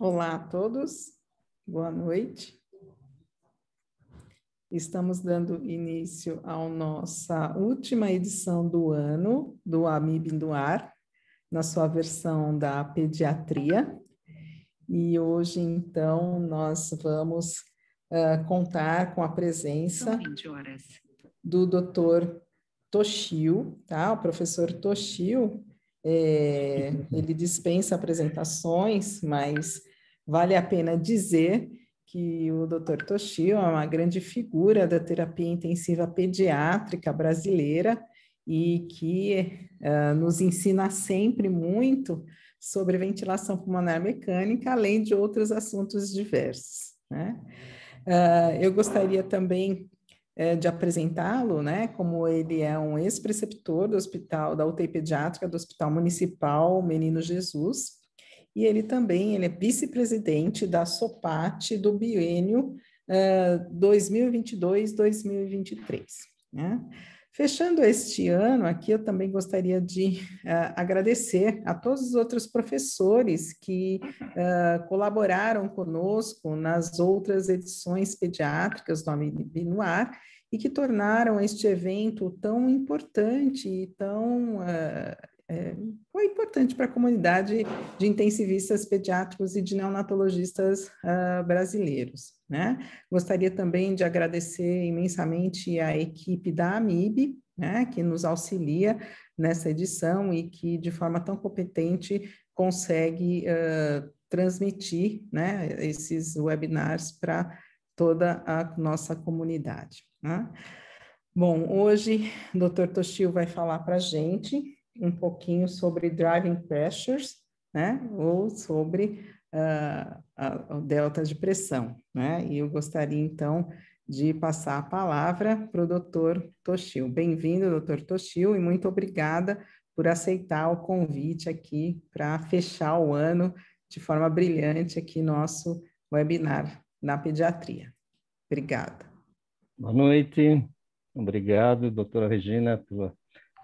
Olá a todos, boa noite. Estamos dando início à nossa última edição do ano do AMIB no Ar, na sua versão da pediatria. E hoje, então, nós vamos contar com a presença do Dr. Toshio, tá? O professor Toshio, ele dispensa apresentações, mas vale a pena dizer que o Dr. Toshio é uma grande figura da terapia intensiva pediátrica brasileira e que nos ensina sempre muito sobre ventilação pulmonar mecânica, além de outros assuntos diversos, né? Eu gostaria também de apresentá-lo, né, como ele é um ex-preceptor do hospital, da UTI pediátrica do Hospital Municipal Menino Jesus, e ele é vice-presidente da SOPAT do biênio 2022-2023, né? Fechando este ano aqui, eu também gostaria de agradecer a todos os outros professores que colaboraram conosco nas outras edições pediátricas do AMIB no Ar e que tornaram este evento tão importante e tão foi importante para a comunidade de intensivistas pediátricos e de neonatologistas brasileiros, né? Gostaria também de agradecer imensamente a equipe da AMIB, né, que nos auxilia nessa edição e que, de forma tão competente, consegue transmitir, né, esses webinars para toda a nossa comunidade, né? Bom, hoje o Dr. Toshio vai falar para a gente um pouquinho sobre driving pressures, né, ou sobre o delta de pressão, né, e eu gostaria, então, de passar a palavra para o Dr. Toshio. Bem-vindo, Dr. Toshio, e muito obrigada por aceitar o convite aqui para fechar o ano de forma brilhante aqui nosso webinar na pediatria. Obrigada. Boa noite, obrigado, doutora Regina,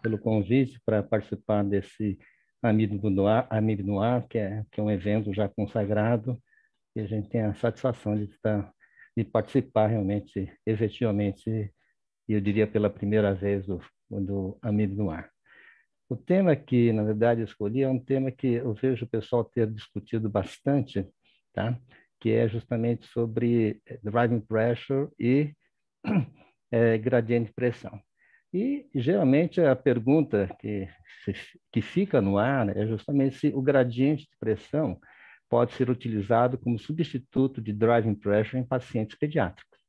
pelo convite para participar desse AMIB no Ar, que é um evento já consagrado, e a gente tem a satisfação de participar realmente, efetivamente, e eu diria pela primeira vez do AMIB no Ar. O tema que, na verdade, eu escolhi é um tema que eu vejo o pessoal ter discutido bastante, tá? Que é justamente sobre driving pressure e gradiente de pressão. E, geralmente, a pergunta que fica no ar, né, é justamente se o gradiente de pressão pode ser utilizado como substituto de driving pressure em pacientes pediátricos.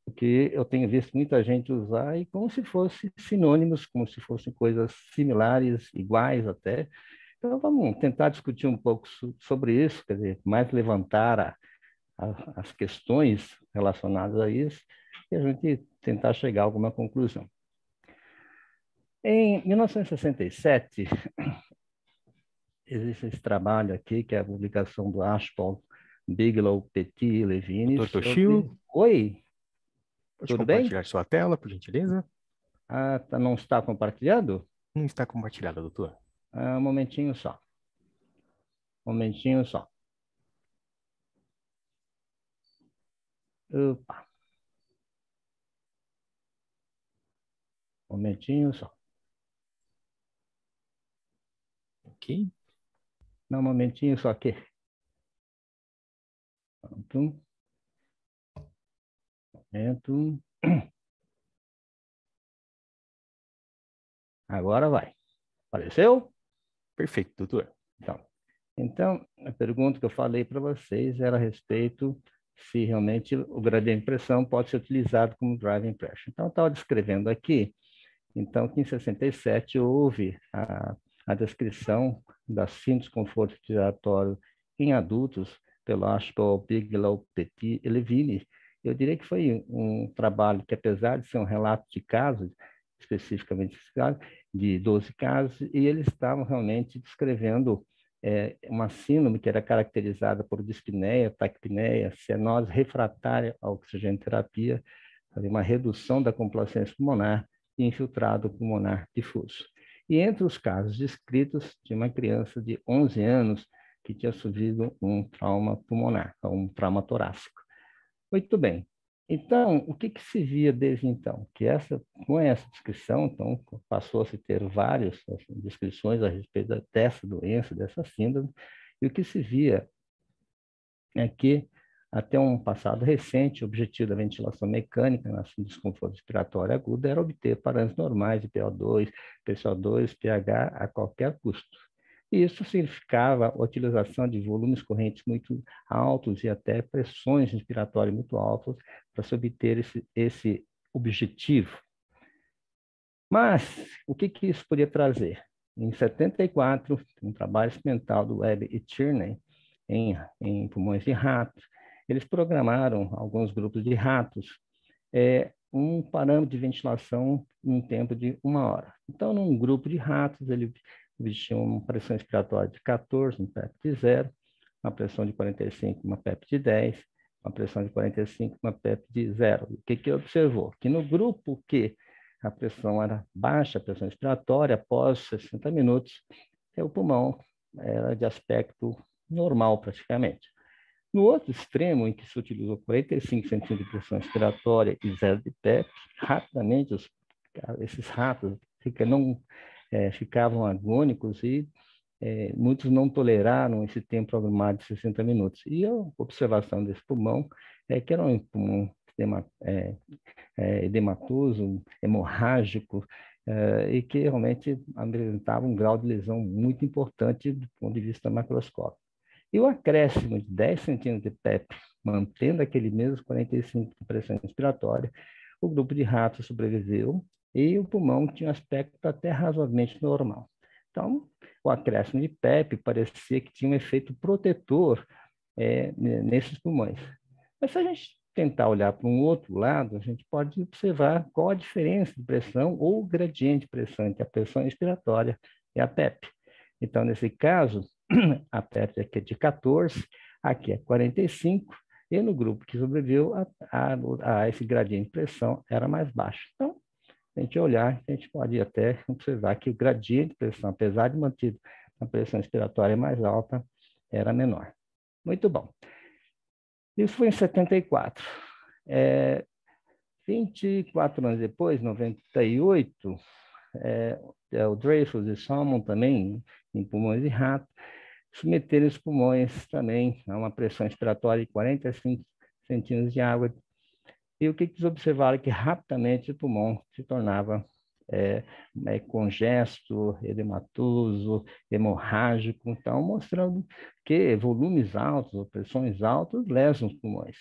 Porque eu tenho visto muita gente usar e como se fossem sinônimos, como se fossem coisas similares, iguais até. Então, vamos tentar discutir um pouco sobre isso, quer dizer, mais levantar as questões relacionadas a isso e a gente tentar chegar a alguma conclusão. Em 1967, existe esse trabalho aqui, que é a publicação do Ashpal, Bigelow, Petit e Levine. Dr. Toshio? Oi, pode tudo bem? Compartilhar sua tela, por gentileza? Não está compartilhado? Não está compartilhada, doutor. Um momentinho só. Um momentinho só. Opa. Um momentinho só. Ok. Não, um momentinho só aqui. Pronto. Momento. Agora vai. Apareceu? Perfeito, doutor. Então, a pergunta que eu falei para vocês era a respeito se realmente o gradiente de pressão pode ser utilizado como driving pressure. Então, eu estava descrevendo aqui, então, que em 67 houve a descrição da síndrome de desconforto respiratório em adultos pelo Ashpal, Bigelow, Petit e Levine. Eu diria que foi um trabalho que, apesar de ser um relato de casos, especificamente de 12 casos, e eles estavam realmente descrevendo uma síndrome que era caracterizada por dispneia, taquipneia, cianose refratária à oxigenoterapia, uma redução da complacência pulmonar e infiltrado pulmonar difuso. E entre os casos descritos, tinha uma criança de 11 anos que tinha sofrido um trauma pulmonar, um trauma torácico. Muito bem. Então, o que se via desde então? Que com essa descrição, então, passou a se ter várias descrições a respeito dessa doença, dessa síndrome, e o que se via é que, até um passado recente, o objetivo da ventilação mecânica na desconforto respiratório agudo era obter parâmetros normais de PO2, PCO2, pH a qualquer custo. E isso significava a utilização de volumes correntes muito altos e até pressões respiratórias muito altas para se obter esse objetivo. Mas, o que isso podia trazer? Em 74, um trabalho experimental do Webb e Tierney em pulmões de ratos, eles programaram alguns grupos de ratos um parâmetro de ventilação em um tempo de 1 hora. Então, num grupo de ratos, ele tinha uma pressão respiratória de 14, um PEP de 0, uma pressão de 45, uma PEP de 10, uma pressão de 45, uma PEP de 0. O que observou? Que no grupo que a pressão era baixa, a pressão respiratória, após 60 minutos, o pulmão era de aspecto normal, praticamente. No outro extremo, em que se utilizou 45 centímetros de pressão respiratória e 0 de PEP, rapidamente esses ratos ficavam agônicos e muitos não toleraram esse tempo programado de 60 minutos. E a observação desse pulmão é que era um pulmão edematoso, hemorrágico, e que realmente apresentava um grau de lesão muito importante do ponto de vista macroscópico. E o acréscimo de 10 centímetros de PEP, mantendo aquele mesmo 45 de pressão respiratória, o grupo de ratos sobreviveu e o pulmão tinha um aspecto até razoavelmente normal. Então, o acréscimo de PEP parecia que tinha um efeito protetor nesses pulmões. Mas se a gente tentar olhar para um outro lado, a gente pode observar qual a diferença de pressão ou gradiente de pressão entre a pressão respiratória e a PEP. Então, nesse caso, a PEP aqui é de 14, aqui é 45, e no grupo que sobreviveu, a esse gradiente de pressão era mais baixo. Então, se a gente olhar, a gente pode até observar que o gradiente de pressão, apesar de mantido a pressão respiratória mais alta, era menor. Muito bom. Isso foi em 74. 24 anos depois, 98, o Dreyfus e Salmon também, em pulmões de rato, submeteram os pulmões também a uma pressão respiratória de 45 centímetros de água. E o que eles observaram? Que rapidamente o pulmão se tornava congesto, edematoso, hemorrágico, então mostrando que volumes altos ou pressões altas lesam os pulmões.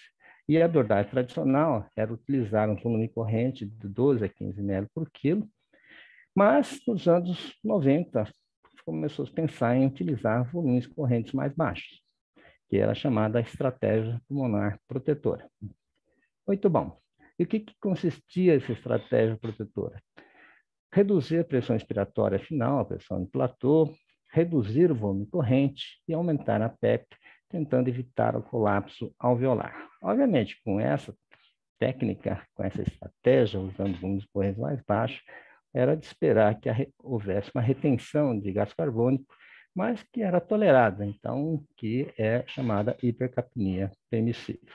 E a abordagem tradicional era utilizar um volume corrente de 12 a 15 ml por quilo, mas nos anos 90 começou a pensar em utilizar volumes correntes mais baixos, que era a chamada estratégia pulmonar protetora. Muito bom. E o que consistia essa estratégia protetora? Reduzir a pressão respiratória final, a pressão de platô, reduzir o volume corrente e aumentar a PEP, tentando evitar o colapso alveolar. Obviamente, com essa técnica, com essa estratégia, usando volumes correntes mais baixos, era de esperar que houvesse uma retenção de gás carbônico, mas que era tolerada, então, que é chamada hipercapnia permissível.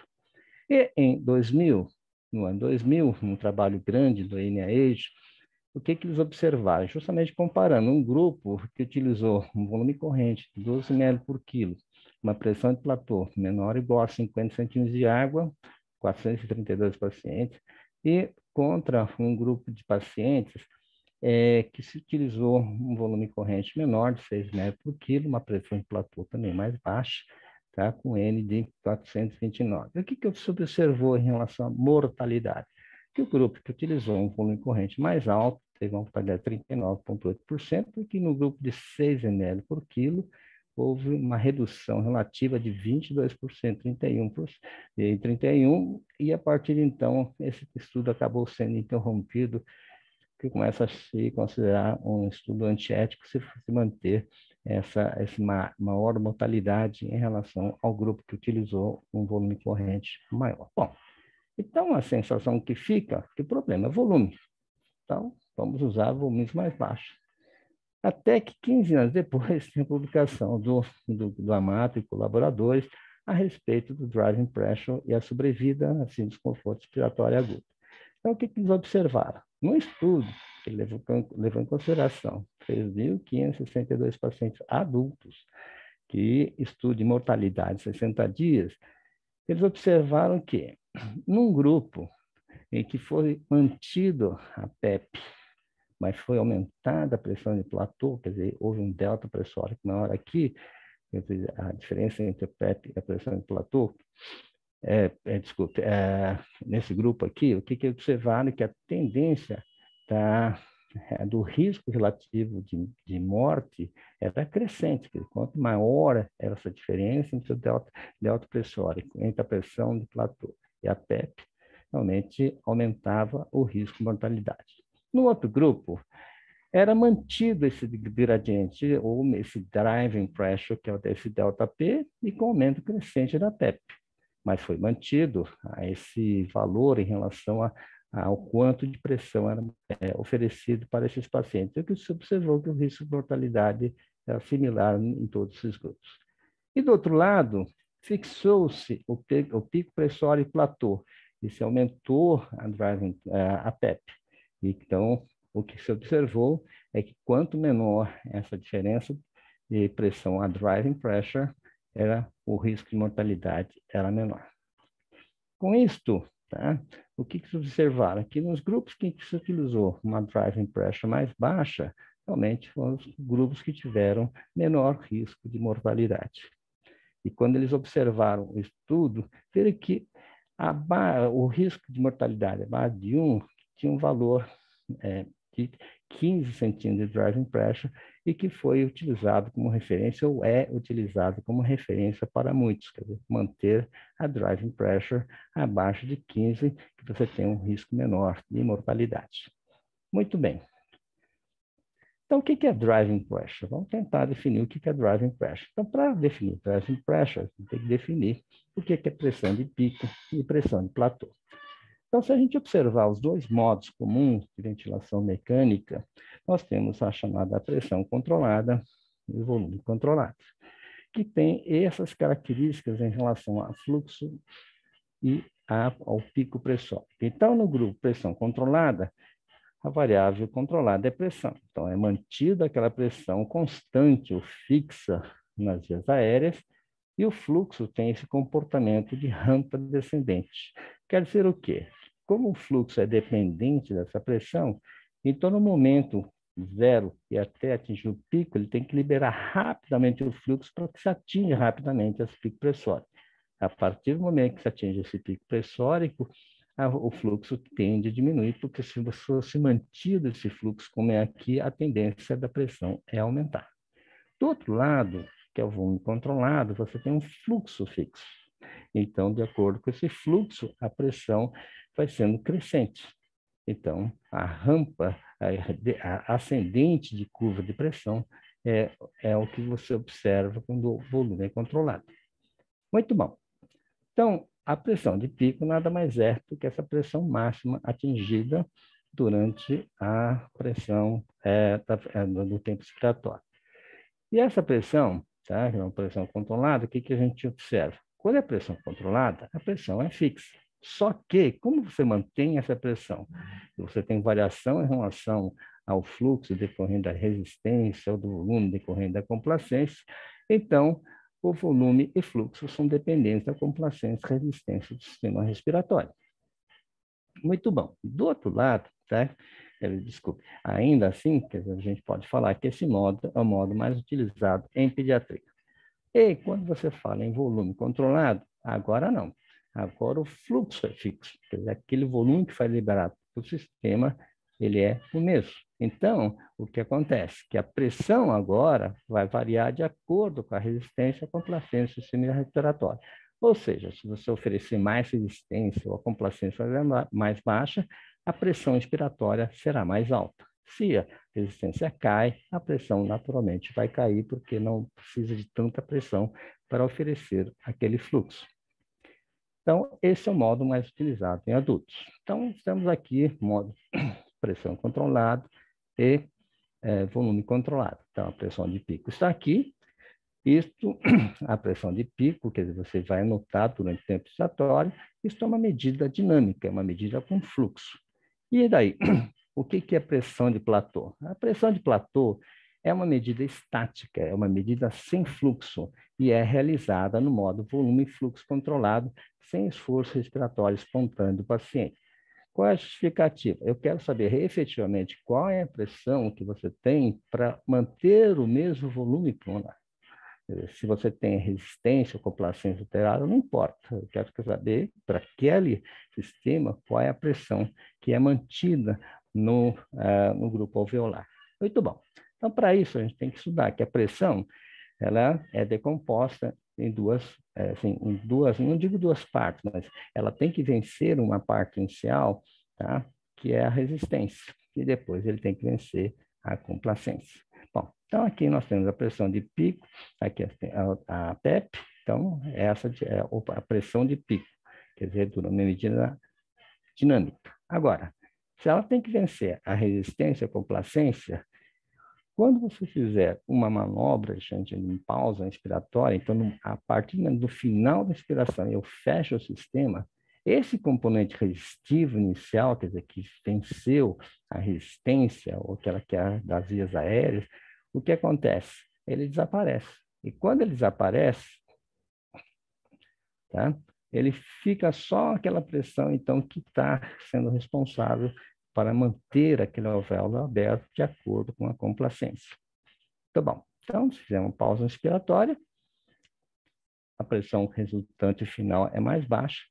E em 2000, no ano 2000, num trabalho grande do NIH, o que eles observaram? Justamente comparando um grupo que utilizou um volume corrente de 12 ml por quilo, uma pressão de platô menor ou igual a 50 centímetros de água, 432 pacientes, e contra um grupo de pacientes que se utilizou um volume corrente menor, de 6 ml por quilo, uma pressão de platô também mais baixa, tá? Com N de 429. E o que se observou em relação à mortalidade? Que o grupo que utilizou um volume corrente mais alto teve uma mortalidade de 39,8%, e que no grupo de 6 ml por quilo houve uma redução relativa de 22%, 31%, e a partir de então esse estudo acabou sendo interrompido, que começa a se considerar um estudo antiético se manter essa maior mortalidade em relação ao grupo que utilizou um volume corrente maior. Bom, então a sensação que fica, que o problema é volume. Então, vamos usar volumes mais baixos. Até que 15 anos depois tem a publicação do Amato e colaboradores a respeito do driving pressure e a sobrevida assim, desconforto respiratório agudo. Então, o que eles observaram? No estudo, ele levou em consideração 3.562 pacientes adultos que estudam mortalidade 60 dias, eles observaram que, num grupo em que foi mantido a PEP, mas foi aumentada a pressão de platô, quer dizer, houve um delta pressórico maior aqui, quer dizer, a diferença entre a PEP e a pressão de platô, desculpe, nesse grupo aqui, o que observaram é que a tendência do risco relativo de morte era crescente, quanto maior era essa diferença entre o delta pressórico, entre a pressão de platô e a PEP, realmente aumentava o risco de mortalidade. No outro grupo, era mantido esse gradiente, ou esse driving pressure, que é esse delta P, e com aumento crescente da PEP. Mas foi mantido esse valor em relação ao quanto de pressão era oferecido para esses pacientes. E que se observou que o risco de mortalidade era similar em todos esses grupos. E do outro lado, fixou-se o pico pressório e platô, e se aumentou a PEP. Então, o que se observou é que quanto menor essa diferença de pressão a driving pressure, o risco de mortalidade era menor. Com isto, o que se observaram? Que nos grupos que se utilizou uma driving pressure mais baixa, realmente foram os grupos que tiveram menor risco de mortalidade. E quando eles observaram o estudo, viram que o risco de mortalidade abaixo de 1 tinha um valor de 15 centímetros de driving pressure e que foi utilizado como referência ou é utilizado como referência para muitos, quer dizer, manter a driving pressure abaixo de 15, que você tem um risco menor de mortalidade. Muito bem. Então, o que é driving pressure? Vamos tentar definir o que é driving pressure. Então, para definir driving pressure, você tem que definir o que é pressão de pico e pressão de platô. Então, se a gente observar os dois modos comuns de ventilação mecânica, nós temos a chamada pressão controlada e o volume controlado, que tem essas características em relação ao fluxo e ao pico pressórico. Então, no grupo pressão controlada, a variável controlada é pressão. Então, é mantida aquela pressão constante ou fixa nas vias aéreas e o fluxo tem esse comportamento de rampa descendente. Quer dizer o quê? Como o fluxo é dependente dessa pressão, então no momento zero e até atingir o pico, ele tem que liberar rapidamente o fluxo para que se atinja rapidamente esse pico pressórico. A partir do momento que se atinge esse pico pressórico, o fluxo tende a diminuir, porque se fosse mantido esse fluxo como é aqui, a tendência da pressão é aumentar. Do outro lado, que é o volume controlado, você tem um fluxo fixo. Então, de acordo com esse fluxo, a pressão vai sendo crescente. Então, a rampa a ascendente de curva de pressão é o que você observa quando o volume é controlado. Muito bom. Então, a pressão de pico nada mais é do que essa pressão máxima atingida durante a pressão do tempo expiratório. E essa pressão, que é uma pressão controlada, o que a gente observa? Quando é pressão controlada, a pressão é fixa. Só que, como você mantém essa pressão? Você tem variação em relação ao fluxo decorrente da resistência ou do volume decorrente da complacência, então o volume e fluxo são dependentes da complacência e resistência do sistema respiratório. Muito bom. Do outro lado, desculpe, ainda assim, a gente pode falar que esse modo é o modo mais utilizado em pediatria. E quando você fala em volume controlado, agora não. Agora o fluxo é fixo, quer dizer, aquele volume que foi liberado para o sistema, ele é o mesmo. Então, o que acontece? Que a pressão agora vai variar de acordo com a resistência e a complacência do sistema respiratório. Ou seja, se você oferecer mais resistência ou a complacência mais baixa, a pressão expiratória será mais alta. Se a resistência cai, a pressão naturalmente vai cair, porque não precisa de tanta pressão para oferecer aquele fluxo. Então, esse é o modo mais utilizado em adultos. Então, estamos aqui, modo pressão controlada e volume controlado. Então, a pressão de pico está aqui. Isto, a pressão de pico, quer dizer, você vai anotar durante o tempo expiratório, isso é uma medida dinâmica, é uma medida com fluxo. E daí, o que é pressão de platô? A pressão de platô é uma medida estática, é uma medida sem fluxo e é realizada no modo volume e fluxo controlado, sem esforço respiratório espontâneo do paciente. Qual é a justificativa? Eu quero saber efetivamente qual é a pressão que você tem para manter o mesmo volume pulmonar. Se você tem resistência ou complacência alterada, não importa. Eu quero saber, para aquele sistema, qual é a pressão que é mantida no grupo alveolar. Muito bom. Então, para isso, a gente tem que estudar que a pressão ela é decomposta em duas, não digo duas partes, mas ela tem que vencer uma parte inicial, tá? Que é a resistência, e depois ele tem que vencer a complacência. Bom, então aqui nós temos a pressão de pico, aqui a PEP, então essa é a pressão de pico, quer dizer, dura uma medida dinâmica. Agora, se ela tem que vencer a resistência, a complacência, quando você fizer uma manobra, gente, em pausa inspiratória, então, a partir do final da inspiração, eu fecho o sistema, esse componente resistivo inicial, quer dizer, que venceu a resistência, ou aquela que é das vias aéreas, o que acontece? Ele desaparece. E quando ele desaparece, tá? Ele fica só aquela pressão, então, que está sendo responsável para manter aquele alvéolo aberto de acordo com a complacência. Tá bom. Então, se fizer uma pausa inspiratória, a pressão resultante final é mais baixa,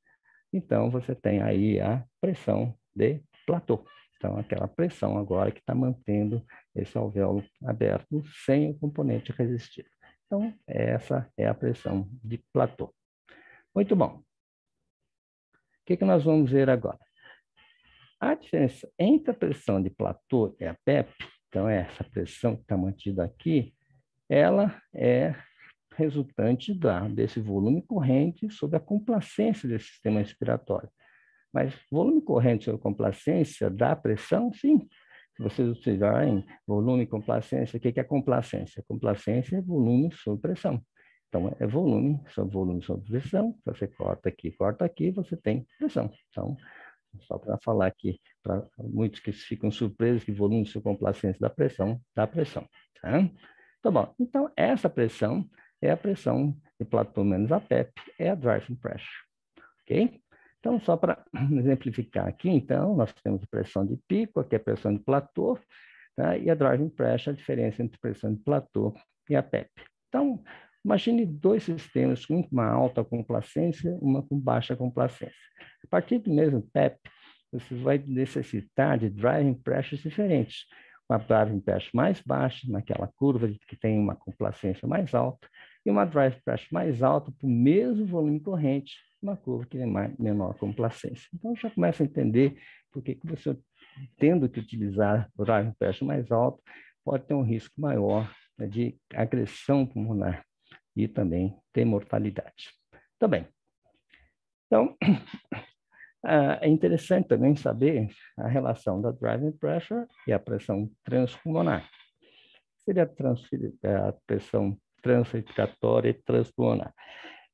então você tem aí a pressão de platô. Então, aquela pressão agora que está mantendo esse alvéolo aberto sem o componente resistivo. Então, essa é a pressão de platô. Muito bom. O que nós vamos ver agora? A diferença entre a pressão de platô e a PEP, então essa pressão que está mantida aqui, ela é resultante desse volume corrente sobre a complacência desse sistema respiratório. Mas volume corrente sobre complacência dá pressão? Sim. Se vocês observarem volume e complacência, o que é complacência? Complacência é volume sobre pressão. Então, é volume sobre pressão. Você corta aqui, você tem pressão. Então, só para falar aqui, para muitos que ficam surpresos que volume sobre complacência dá pressão. Tá? Tá bom. Então, essa pressão é a pressão de platô menos a PEP, é a driving pressure. Ok? Então, só para exemplificar aqui, então, nós temos a pressão de pico, aqui é a pressão de platô, tá? E a driving pressure, a diferença entre a pressão de platô e a PEP. Então, imagine dois sistemas, um com uma alta complacência, uma com baixa complacência. A partir do mesmo PEP, você vai necessitar de driving pressures diferentes. Uma driving pressure mais baixa, naquela curva que tem uma complacência mais alta, e uma driving pressure mais alta para o mesmo volume corrente, uma curva que tem menor complacência. Então, já começa a entender por que você, tendo que utilizar driving pressure mais alto, pode ter um risco maior, né, de agressão pulmonar e também ter mortalidade. Também. Então, é interessante também saber a relação da driving pressure e a pressão transpulmonar. Seria a pressão transrespiratória e transpulmonar.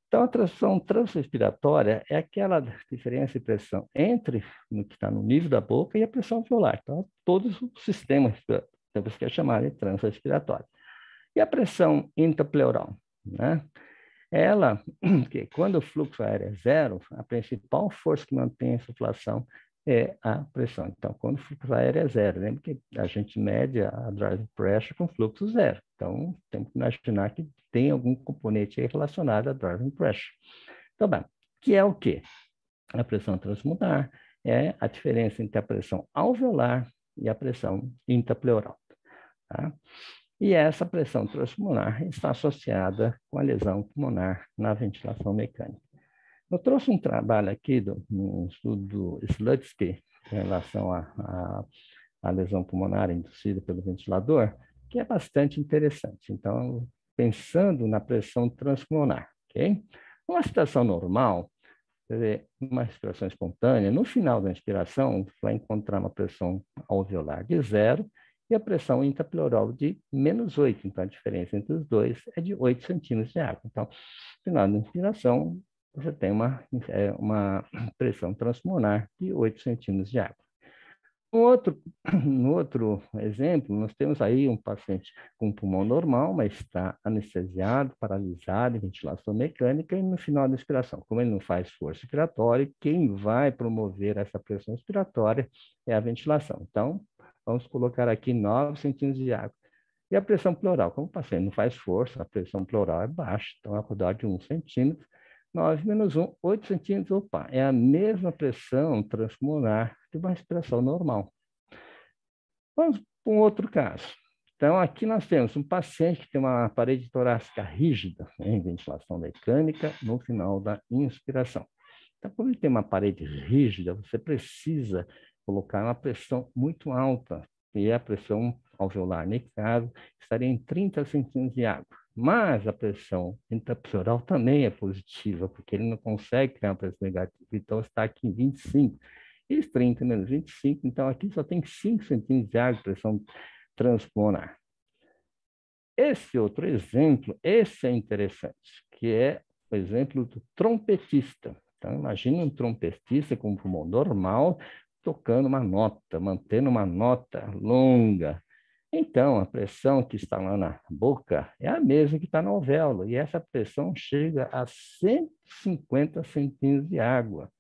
Então, a pressão transrespiratória é aquela diferença de pressão entre o que está no nível da boca e a pressão alveolar. Então, todos os sistemas respiratórios, por isso que é chamada de transrespiratória. E a pressão intrapleural, né? Ela, que quando o fluxo aéreo é zero, a principal força que mantém a circulação é a pressão. Então, quando o fluxo aéreo é zero, lembra que a gente mede a driving pressure com fluxo zero. Então, temos que imaginar que tem algum componente aí relacionado à driving pressure. Então, bem, que é o quê? A pressão transpulmonar é a diferença entre a pressão alveolar e a pressão intrapleural. Tá? E essa pressão transpulmonar está associada com a lesão pulmonar na ventilação mecânica. Eu trouxe um trabalho aqui no estudo do Slutsky em relação à lesão pulmonar induzida pelo ventilador, que é bastante interessante. Então, pensando na pressão transpulmonar, ok? Numa situação normal, quer dizer, uma respiração espontânea, no final da inspiração, vai encontrar uma pressão alveolar de zero e a pressão intrapleural de -8. Então, a diferença entre os dois é de 8 centímetros de água. Então, no final da inspiração, você tem uma pressão transpulmonar de 8 centímetros de água. No outro exemplo, nós temos aí um paciente com pulmão normal, mas está anestesiado, paralisado, em ventilação mecânica, e no final da inspiração, como ele não faz força respiratória, quem vai promover essa pressão respiratória é a ventilação. Então, vamos colocar aqui 9 centímetros de água. E a pressão pleural, como o paciente não faz força, a pressão pleural é baixa, então a redor de 1 centímetro, 9 menos 1, 8 centímetros, opa, é a mesma pressão transpulmonar de uma respiração normal. Vamos para um outro caso. Então, aqui nós temos um paciente que tem uma parede torácica rígida, em ventilação mecânica, no final da inspiração. Então, quando ele tem uma parede rígida, você precisa colocar uma pressão muito alta, e a pressão alveolar, nesse caso, estaria em 30 centímetros de água. Mas a pressão intrapleural também é positiva, porque ele não consegue criar uma pressão negativa, então está aqui em 25. E 30 menos 25, então aqui só tem 5 centímetros de água de pressão transpulmonar. Esse outro exemplo, esse é interessante, que é o exemplo do trompetista. Então, imagine um trompetista com um pulmão normal, tocando uma nota, mantendo uma nota longa. Então, a pressão que está lá na boca é a mesma que está no alvéolo, e essa pressão chega a 150 centímetros de água.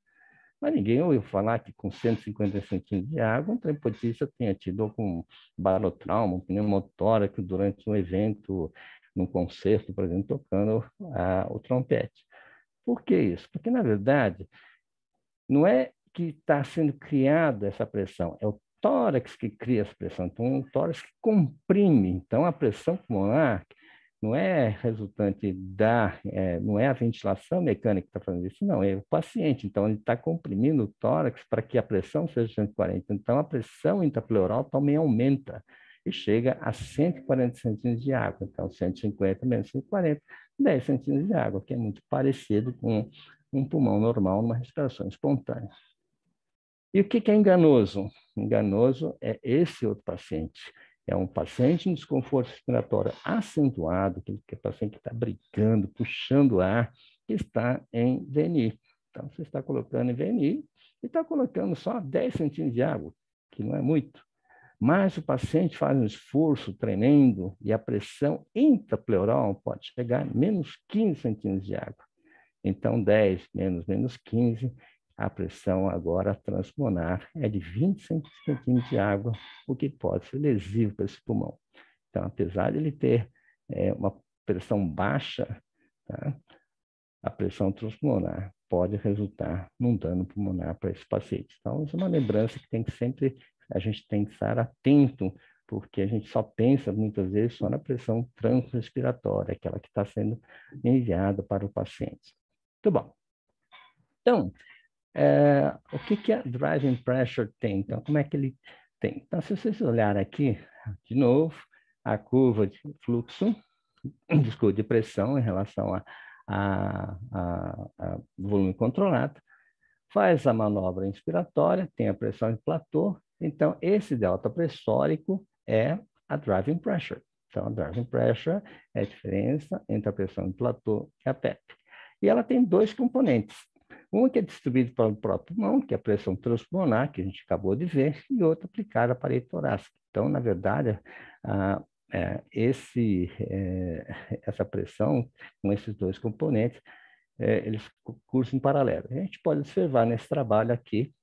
Mas ninguém ouviu falar que com 150 centímetros de água, um trompetista tenha tido algum barotrauma, um pneumotórax durante um evento, num concerto, por exemplo, tocando o trompete. Por que isso? Porque, na verdade, não é que está sendo criada essa pressão, é o tórax que cria essa pressão. Então, é o tórax que comprime. Então, a pressão pulmonar não é resultante não é a ventilação mecânica que está fazendo isso, não, é o paciente. Então, ele está comprimindo o tórax para que a pressão seja 140. Então, a pressão intrapleural também aumenta e chega a 140 centímetros de água. Então, 150 menos 140, 10 centímetros de água, que é muito parecido com um pulmão normal numa respiração espontânea. E o que é enganoso? Enganoso é esse outro paciente. É um paciente em desconforto respiratório acentuado, que é o paciente que está brigando, puxando ar, que está em VNI. Então, você está colocando em VNI e está colocando só 10 centímetros de água, que não é muito. Mas o paciente faz um esforço tremendo e a pressão intrapleural pode chegar a menos 15 centímetros de água. Então, 10 menos 15, a pressão agora transpulmonar é de 20 centímetros de água, o que pode ser lesivo para esse pulmão. Então, apesar de ele ter uma pressão baixa, tá? A pressão transpulmonar pode resultar num dano pulmonar para esse paciente. Então, isso é uma lembrança que a gente tem que estar atento, porque a gente só pensa muitas vezes só na pressão transrespiratória, aquela que está sendo enviada para o paciente. Muito bom. Então, o que a driving pressure tem? Então, como é que ele tem? Então, se vocês olharem aqui, de novo, a curva de fluxo, de pressão em relação a volume controlado, faz a manobra inspiratória, tem a pressão em platô, então esse delta pressórico é a driving pressure. Então, a driving pressure é a diferença entre a pressão em platô e a PEP. E ela tem dois componentes. Um que é distribuído para o próprio pulmão, que é a pressão transpulmonar, que a gente acabou de ver, e outro aplicada à parede torácica. Então, na verdade, essa pressão, com esses dois componentes, eles cursam em paralelo. A gente pode observar nesse trabalho aqui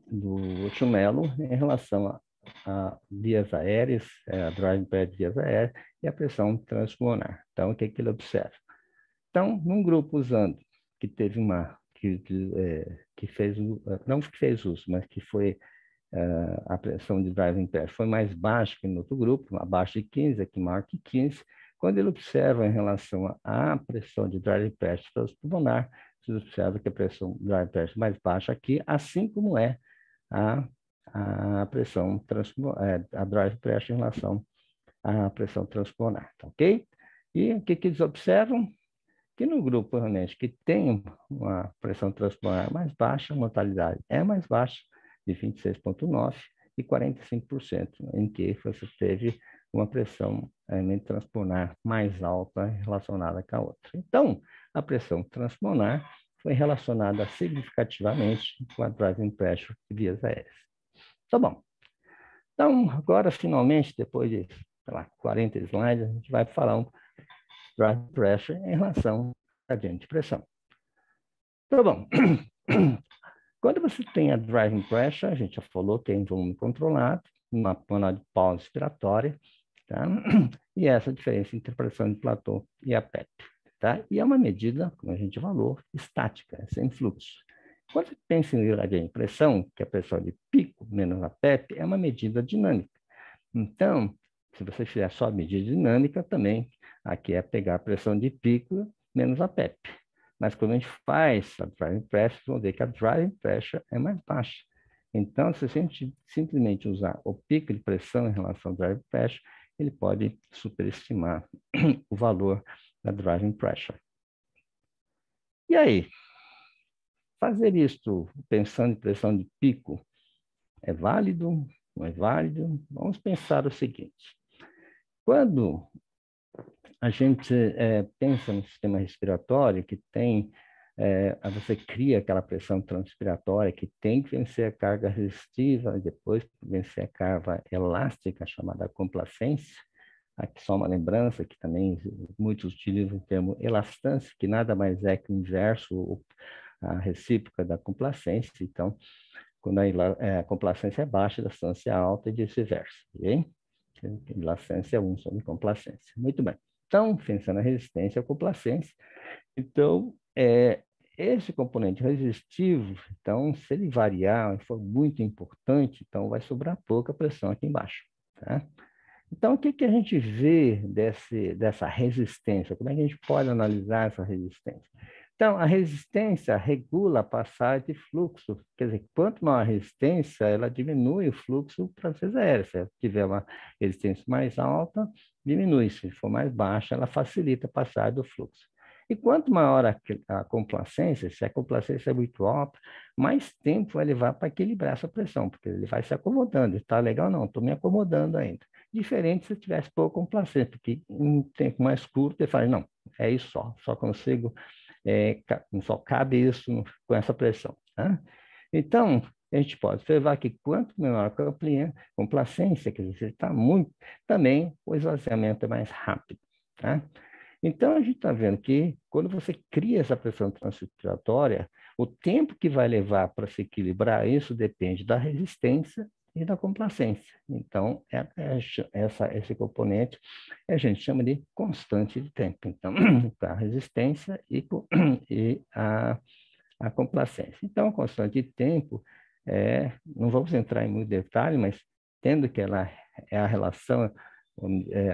do Chumelo em relação a vias aéreas, a driving pressure de vias aéreas e a pressão transpulmonar. Então, o que ele observa? Então, num grupo usando, que teve que fez, não que fez uso, mas que foi a pressão de driving pressure foi mais baixa que no outro grupo, abaixo de 15, aqui maior que 15. Quando ele observa em relação à pressão de driving pressure transpulmonar, você observa que a pressão de driving pressure mais baixa aqui, assim como é a pressão a driving pressure em relação à pressão transpulmonar, tá ok? E o que eles observam? Que no grupo realmente que tem uma pressão transpulmonar mais baixa, a mortalidade é mais baixa, de 26,9, e 45% em que você teve uma pressão transpulmonar mais alta relacionada com a outra. Então, a pressão transpulmonar foi relacionada significativamente com a driving pressure de vias aéreas. Tá bom. Então, agora, finalmente, depois de, sei lá, 40 slides, a gente vai falar um driving pressure em relação à gradiente de pressão. Tá bom. Quando você tem a driving pressure, a gente já falou que é em volume controlado, uma pana de pausa expiratória, tá? E essa diferença entre a pressão de platô e a PEP, tá? E é uma medida, como a gente falou, estática, sem fluxo. Quando você pensa em gradiente de pressão, que é a pressão de pico menos a PEP, é uma medida dinâmica. Então, se você fizer só a medida dinâmica, também aqui é pegar a pressão de pico menos a PEP. Mas quando a gente faz a driving pressure, vamos ver que a driving pressure é mais baixa. Então, se a gente simplesmente usar o pico de pressão em relação ao driving pressure, ele pode superestimar o valor da driving pressure. E aí? Fazer isto pensando em pressão de pico é válido? Não é válido? Vamos pensar o seguinte. Quando a gente pensa no sistema respiratório que tem, você cria aquela pressão transpiratória que tem que vencer a carga resistiva e depois vencer a carga elástica, chamada complacência. Aqui só uma lembrança que também muitos utilizam o termo elastância, que nada mais é que o inverso, a recíproca da complacência. Então, quando a complacência é baixa, a elastância é alta e vice-versa. Okay? Elastância é 1 sobre complacência. Muito bem. Então, pensando na resistência à complacência, então, esse componente resistivo, então, se ele variar e for muito importante, então vai sobrar pouca pressão aqui embaixo. Tá? Então, o que, que a gente vê dessa resistência? Como é que a gente pode analisar essa resistência? Então, a resistência regula a passagem de fluxo. Quer dizer, quanto maior a resistência, ela diminui o fluxo para as vias aéreas. Se tiver uma resistência mais alta, diminui. Se for mais baixa, ela facilita a passagem do fluxo. E quanto maior a complacência, se a complacência é muito alta, mais tempo vai levar para equilibrar essa pressão, porque ele vai se acomodando. Está legal? Não, estou me acomodando ainda. Diferente se tivesse pouco complacência, porque em um tempo mais curto ele fala, não, é isso só consigo, só cabe isso com essa pressão. Tá? Então, a gente pode observar que quanto menor a complacência, quer dizer, está muito, também o esvaziamento é mais rápido. Tá? Então, a gente está vendo que quando você cria essa pressão transpiratória, o tempo que vai levar para se equilibrar isso depende da resistência e da complacência. Então, esse componente a gente chama de constante de tempo. Então, a resistência e a complacência. Então, a constante de tempo, não vamos entrar em muito detalhe, mas tendo que ela é a relação,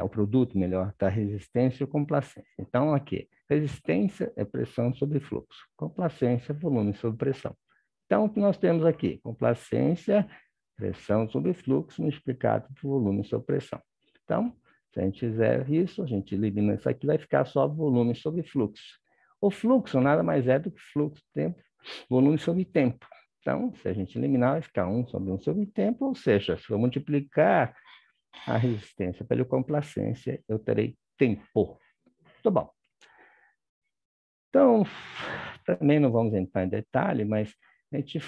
o produto, melhor, da resistência e complacência. Então, aqui, resistência é pressão sobre fluxo, complacência é volume sobre pressão. Então, o que nós temos aqui? Complacência, pressão sobre fluxo multiplicado por volume sobre pressão. Então, se a gente fizer isso, a gente elimina isso aqui, vai ficar só volume sobre fluxo. O fluxo nada mais é do que fluxo, tempo, volume sobre tempo. Então, se a gente eliminar, vai ficar 1 sobre 1 sobre tempo, ou seja, se eu multiplicar a resistência pela complacência, eu terei tempo. Muito bom. Então, também não vamos entrar em detalhe, mas a gente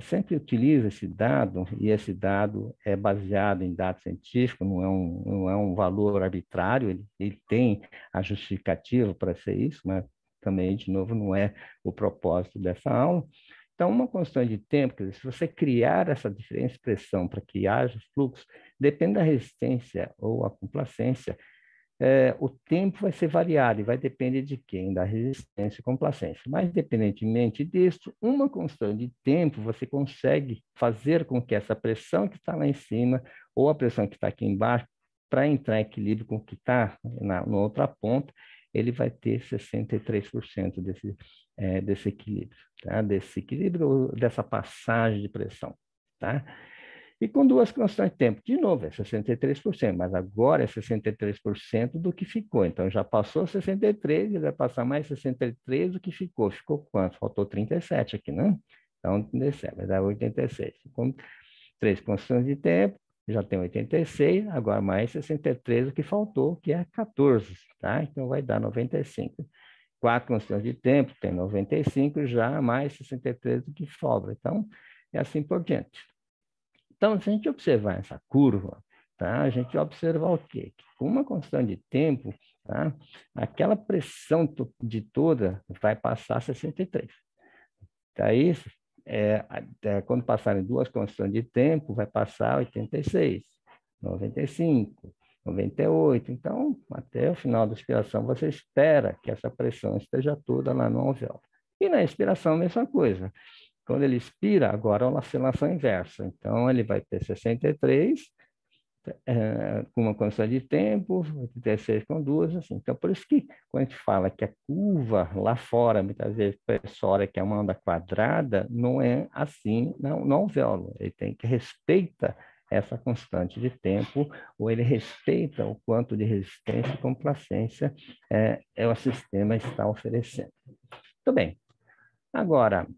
sempre utiliza esse dado, e esse dado é baseado em dados científicos, não é um valor arbitrário, ele tem a justificativa para ser isso, mas também, de novo, não é o propósito dessa aula. Então, uma constante de tempo, quer dizer, se você criar essa diferença de pressão para que haja fluxo, depende da resistência ou a complacência, o tempo vai ser variado e vai depender de quem? Da resistência e complacência. Mas, independentemente disso, uma constante de tempo você consegue fazer com que essa pressão que está lá em cima ou a pressão que está aqui embaixo, para entrar em equilíbrio com o que está na outra ponta, ele vai ter 63% desse equilíbrio, tá? Desse equilíbrio ou dessa passagem de pressão, tá? E com duas constantes de tempo, de novo, é 63%, mas agora é 63% do que ficou. Então, já passou 63, ele vai passar mais 63 do que ficou. Ficou quanto? Faltou 37 aqui, né? Então, 37, vai dar 86. Com 3 constantes de tempo, já tem 86, agora mais 63, o que faltou, que é 14, tá? Então vai dar 95. 4 constantes de tempo, tem 95, já mais 63 do que sobra. Então, é assim por diante. Então, se a gente observar essa curva, tá? A gente vai observar o quê? Que com uma constante de tempo, tá? Aquela pressão de toda vai passar a 63. Daí, quando passarem 2 constantes de tempo, vai passar 86, 95, 98. Então, até o final da expiração, você espera que essa pressão esteja toda lá no alvéolo. E na expiração, a mesma coisa. Quando ele expira, agora é uma oscilação inversa. Então, ele vai ter 63, com uma constante de tempo, 86 com 2, assim. Então, por isso que quando a gente fala que a curva lá fora, muitas vezes, a pessoa olha que é uma onda quadrada, não é assim no alvéolo. Ele tem que respeitar essa constante de tempo, ou ele respeita o quanto de resistência e complacência o sistema está oferecendo. Muito bem. Agora,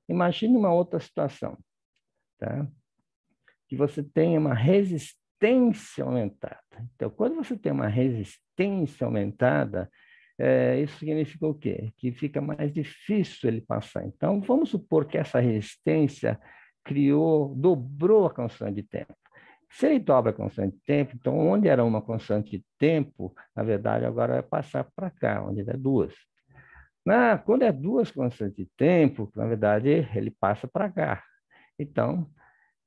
imagine uma outra situação, tá? Que você tenha uma resistência aumentada. Então, quando você tem uma resistência aumentada, isso significa o quê? Que fica mais difícil ele passar. Então, vamos supor que essa resistência dobrou a constante de tempo. Se ele dobra a constante de tempo, então, onde era uma constante de tempo, na verdade, agora vai passar para cá, onde é 2. Quando é 2 constantes de tempo, na verdade, ele passa para cá. Então,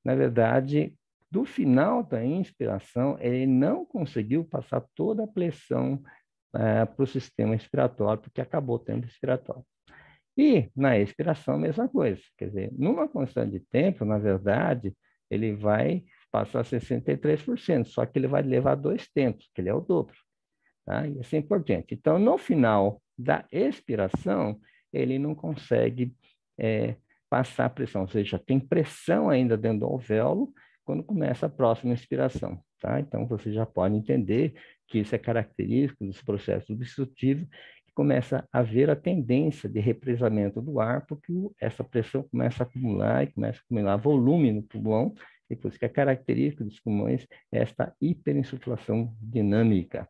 na verdade, do final da inspiração, ele não conseguiu passar toda a pressão para o sistema expiratório, porque acabou tendo expiratório. E na expiração, a mesma coisa. Quer dizer, numa constante de tempo, na verdade, ele vai passar 63%, só que ele vai levar 2 tempos, que ele é o dobro. Tá? E assim por diante. Então, no final da expiração, ele não consegue passar a pressão, ou seja, tem pressão ainda dentro do alvéolo quando começa a próxima inspiração. Tá? Então, você já pode entender que isso é característico dos processos obstrutivos, que começa a haver a tendência de represamento do ar, porque essa pressão começa a acumular e começa a acumular volume no pulmão, e por isso que é característico dos pulmões esta hiperinsuflação dinâmica.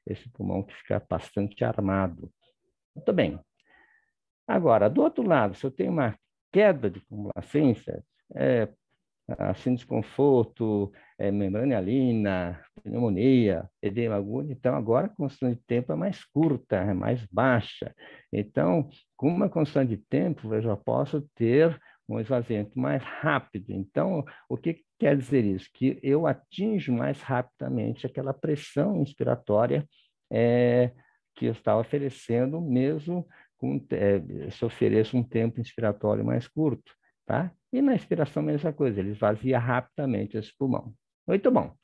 Esse pulmão que fica bastante armado. Muito bem. Agora, do outro lado, se eu tenho uma queda de complacência, assim, desconforto, membrana hialina, pneumonia, edema agudo, então agora a constante de tempo é mais curta, é mais baixa. Então, com uma constante de tempo, eu já posso ter um esvaziamento mais rápido. Então, o que quer dizer isso? Que eu atinjo mais rapidamente aquela pressão inspiratória que eu estava oferecendo, mesmo se ofereço um tempo inspiratório mais curto. Tá? E na expiração, a mesma coisa, ele esvazia rapidamente esse pulmão. Muito bom.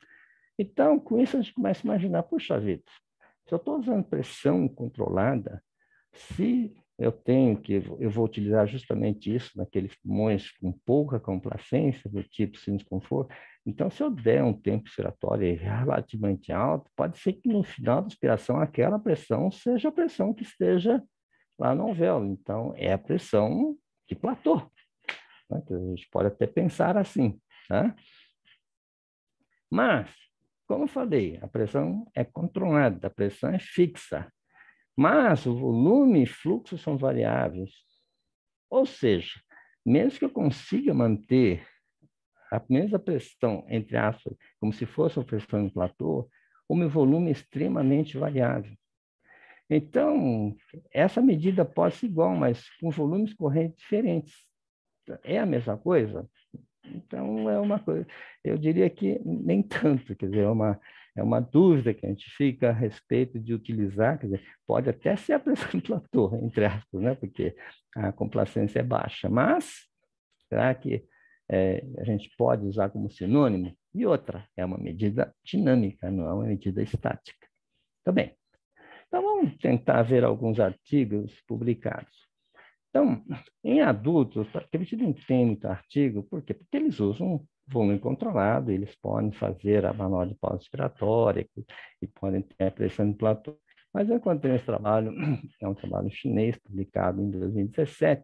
Então, com isso, a gente começa a imaginar, puxa vida, se eu estou usando pressão controlada, se eu vou utilizar justamente isso naqueles pulmões com pouca complacência, do tipo sem desconforto, então, se eu der um tempo expiratório relativamente alto, pode ser que no final da expiração aquela pressão seja a pressão que esteja lá no alvéolo. Então, é a pressão de platô. Né? A gente pode até pensar assim. Tá? Mas, como eu falei, a pressão é controlada, a pressão é fixa. Mas o volume e fluxo são variáveis. Ou seja, mesmo que eu consiga manter a mesma pressão, entre aspas, como se fosse uma pressão em platô, o meu volume é extremamente variável. Então, essa medida pode ser igual, mas com volumes correntes diferentes. É a mesma coisa? Então, é uma coisa, eu diria que nem tanto, quer dizer, é uma dúvida que a gente fica a respeito de utilizar, quer dizer, pode até ser a pressão platô, entre aspas, né? Porque a complacência é baixa, mas será que a gente pode usar como sinônimo? E outra, é uma medida dinâmica, não é uma medida estática. Tá bem. Então, vamos tentar ver alguns artigos publicados. Então, em adultos, a gente não tem muito artigo, por quê? Porque eles usam volume controlado, eles podem fazer a manobra de pós-expiratória e podem ter a pressão de platô. Mas eu encontrei esse trabalho, é um trabalho chinês, publicado em 2017,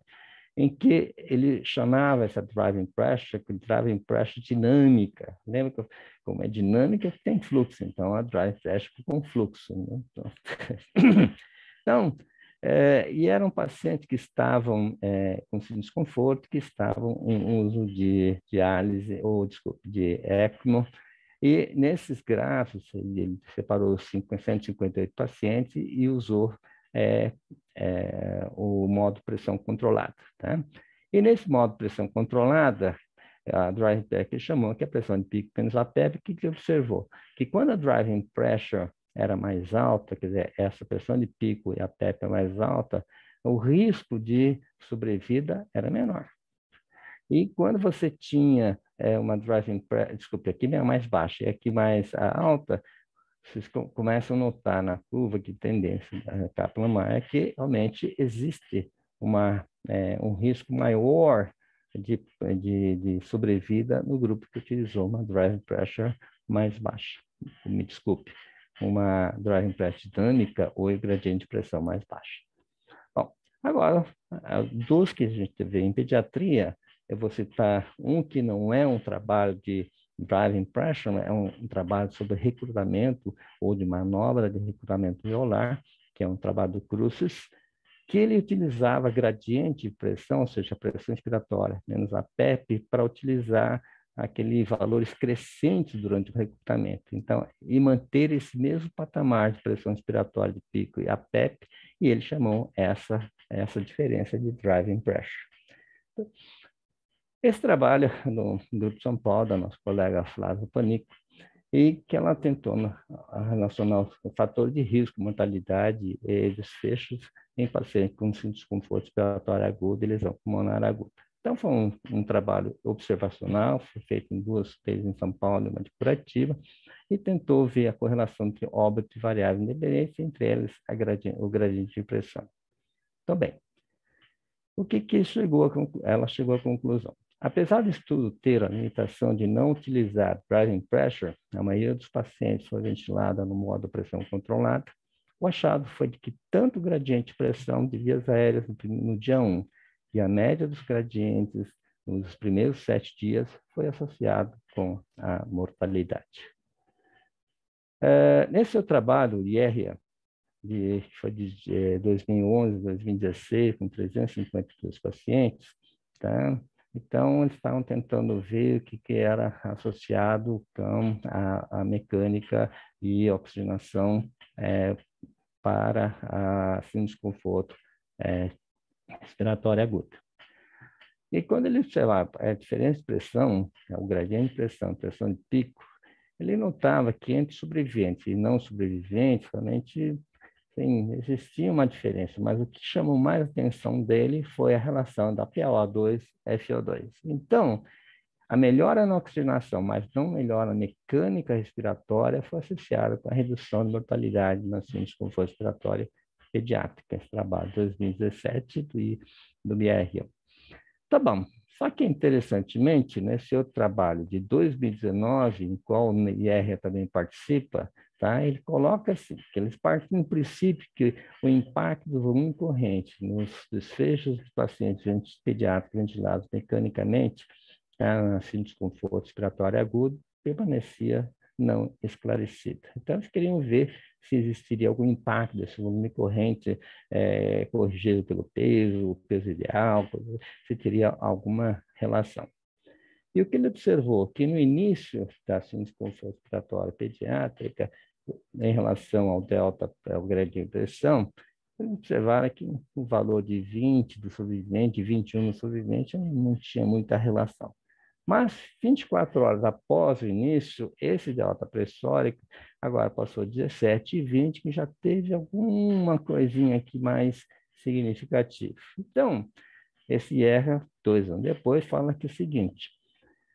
em que ele chamava essa driving pressure de driving pressure dinâmica. Lembra que como é dinâmica, tem fluxo, então a driving pressure com fluxo. Né? Então, e eram pacientes que estavam com desconforto, que estavam em uso de diálise, ou, desculpe, de ECMO, e nesses gráficos, ele separou 158 pacientes e usou o modo pressão controlada. Tá? E nesse modo pressão controlada, a driving pressure chamou que a pressão de pico menos a PEP, que ele observou? Que quando a driving pressure era mais alta, quer dizer, essa pressão de pico e a PEP é mais alta, o risco de sobrevida era menor. E quando você tinha uma driving pressure, desculpe, aqui é mais baixa e aqui mais alta, vocês começam a notar na curva de tendência da Kaplan-Meier que realmente existe um risco maior de sobrevida no grupo que utilizou uma driving pressure mais baixa. Me desculpe, uma driving pressure dinâmica ou gradiente de pressão mais baixa. Bom, agora, dos que a gente vê em pediatria, eu vou citar um que não é um trabalho de driving pressure, é um trabalho sobre recrutamento ou de manobra de recrutamento violar, que é um trabalho do Crucis, que ele utilizava gradiente de pressão, ou seja, a pressão inspiratória menos a PEP, para utilizar aqueles valores crescentes durante o recrutamento. Então, e manter esse mesmo patamar de pressão inspiratória de pico e a PEP, e ele chamou essa diferença de driving pressure. Esse trabalho no Grupo São Paulo, da nossa colega Flávia Panico, e que ela tentou relacionar o fator de risco, mortalidade e desfechos em pacientes com desconforto respiratório agudo e lesão pulmonar aguda. Então, foi um trabalho observacional, foi feito em 2 vezes em São Paulo e uma de Curitiba, e tentou ver a correlação entre óbito e variável independente, entre elas o gradiente de pressão. Então, bem, o que ela chegou à conclusão? Apesar do estudo ter a limitação de não utilizar driving pressure, a maioria dos pacientes foi ventilada no modo pressão controlada, o achado foi de que tanto o gradiente de pressão de vias aéreas no dia 1 e a média dos gradientes nos primeiros 7 dias foi associado com a mortalidade. Nesse seu trabalho, o IRA, que foi de 2011, 2016, com 352 pacientes, tá? Então, eles estavam tentando ver o que era associado com a mecânica e oxigenação para desconforto respiratório agudo. E quando ele observava a diferença de pressão, o gradiente de pressão, pressão de pico, ele notava que entre sobreviventes e não sobreviventes, realmente sim, existia uma diferença, mas o que chamou mais atenção dele foi a relação da PaO2 e FO2. Então, a melhora na oxigenação, mas não melhora na mecânica respiratória, foi associada com a redução de mortalidade na síndrome de desconforto respiratório pediátrica, esse trabalho de 2017 do BRI. Tá bom. Só que, interessantemente, nesse outro trabalho de 2019, em qual o IR também participa, tá? Ele coloca assim, que eles partem do princípio que o impacto do volume corrente nos desfechos dos pacientes pediátricos ventilados mecanicamente, assim, desconforto respiratório agudo, permanecia não esclarecida. Então, eles queriam ver se existiria algum impacto desse volume corrente corrigido pelo peso, o peso ideal, se teria alguma relação. E o que ele observou? Que no início da síndrome respiratória pediátrica, em relação ao delta, ao gradiente de pressão, eles observaram que o valor de 20 do sobrevivente, 21 do sobrevivente, não tinha muita relação. Mas 24 horas após o início, esse delta pressórico agora passou 17 e 20, que já teve alguma coisinha aqui mais significativa. Então, esse ERA, 2 anos depois, fala que é o seguinte: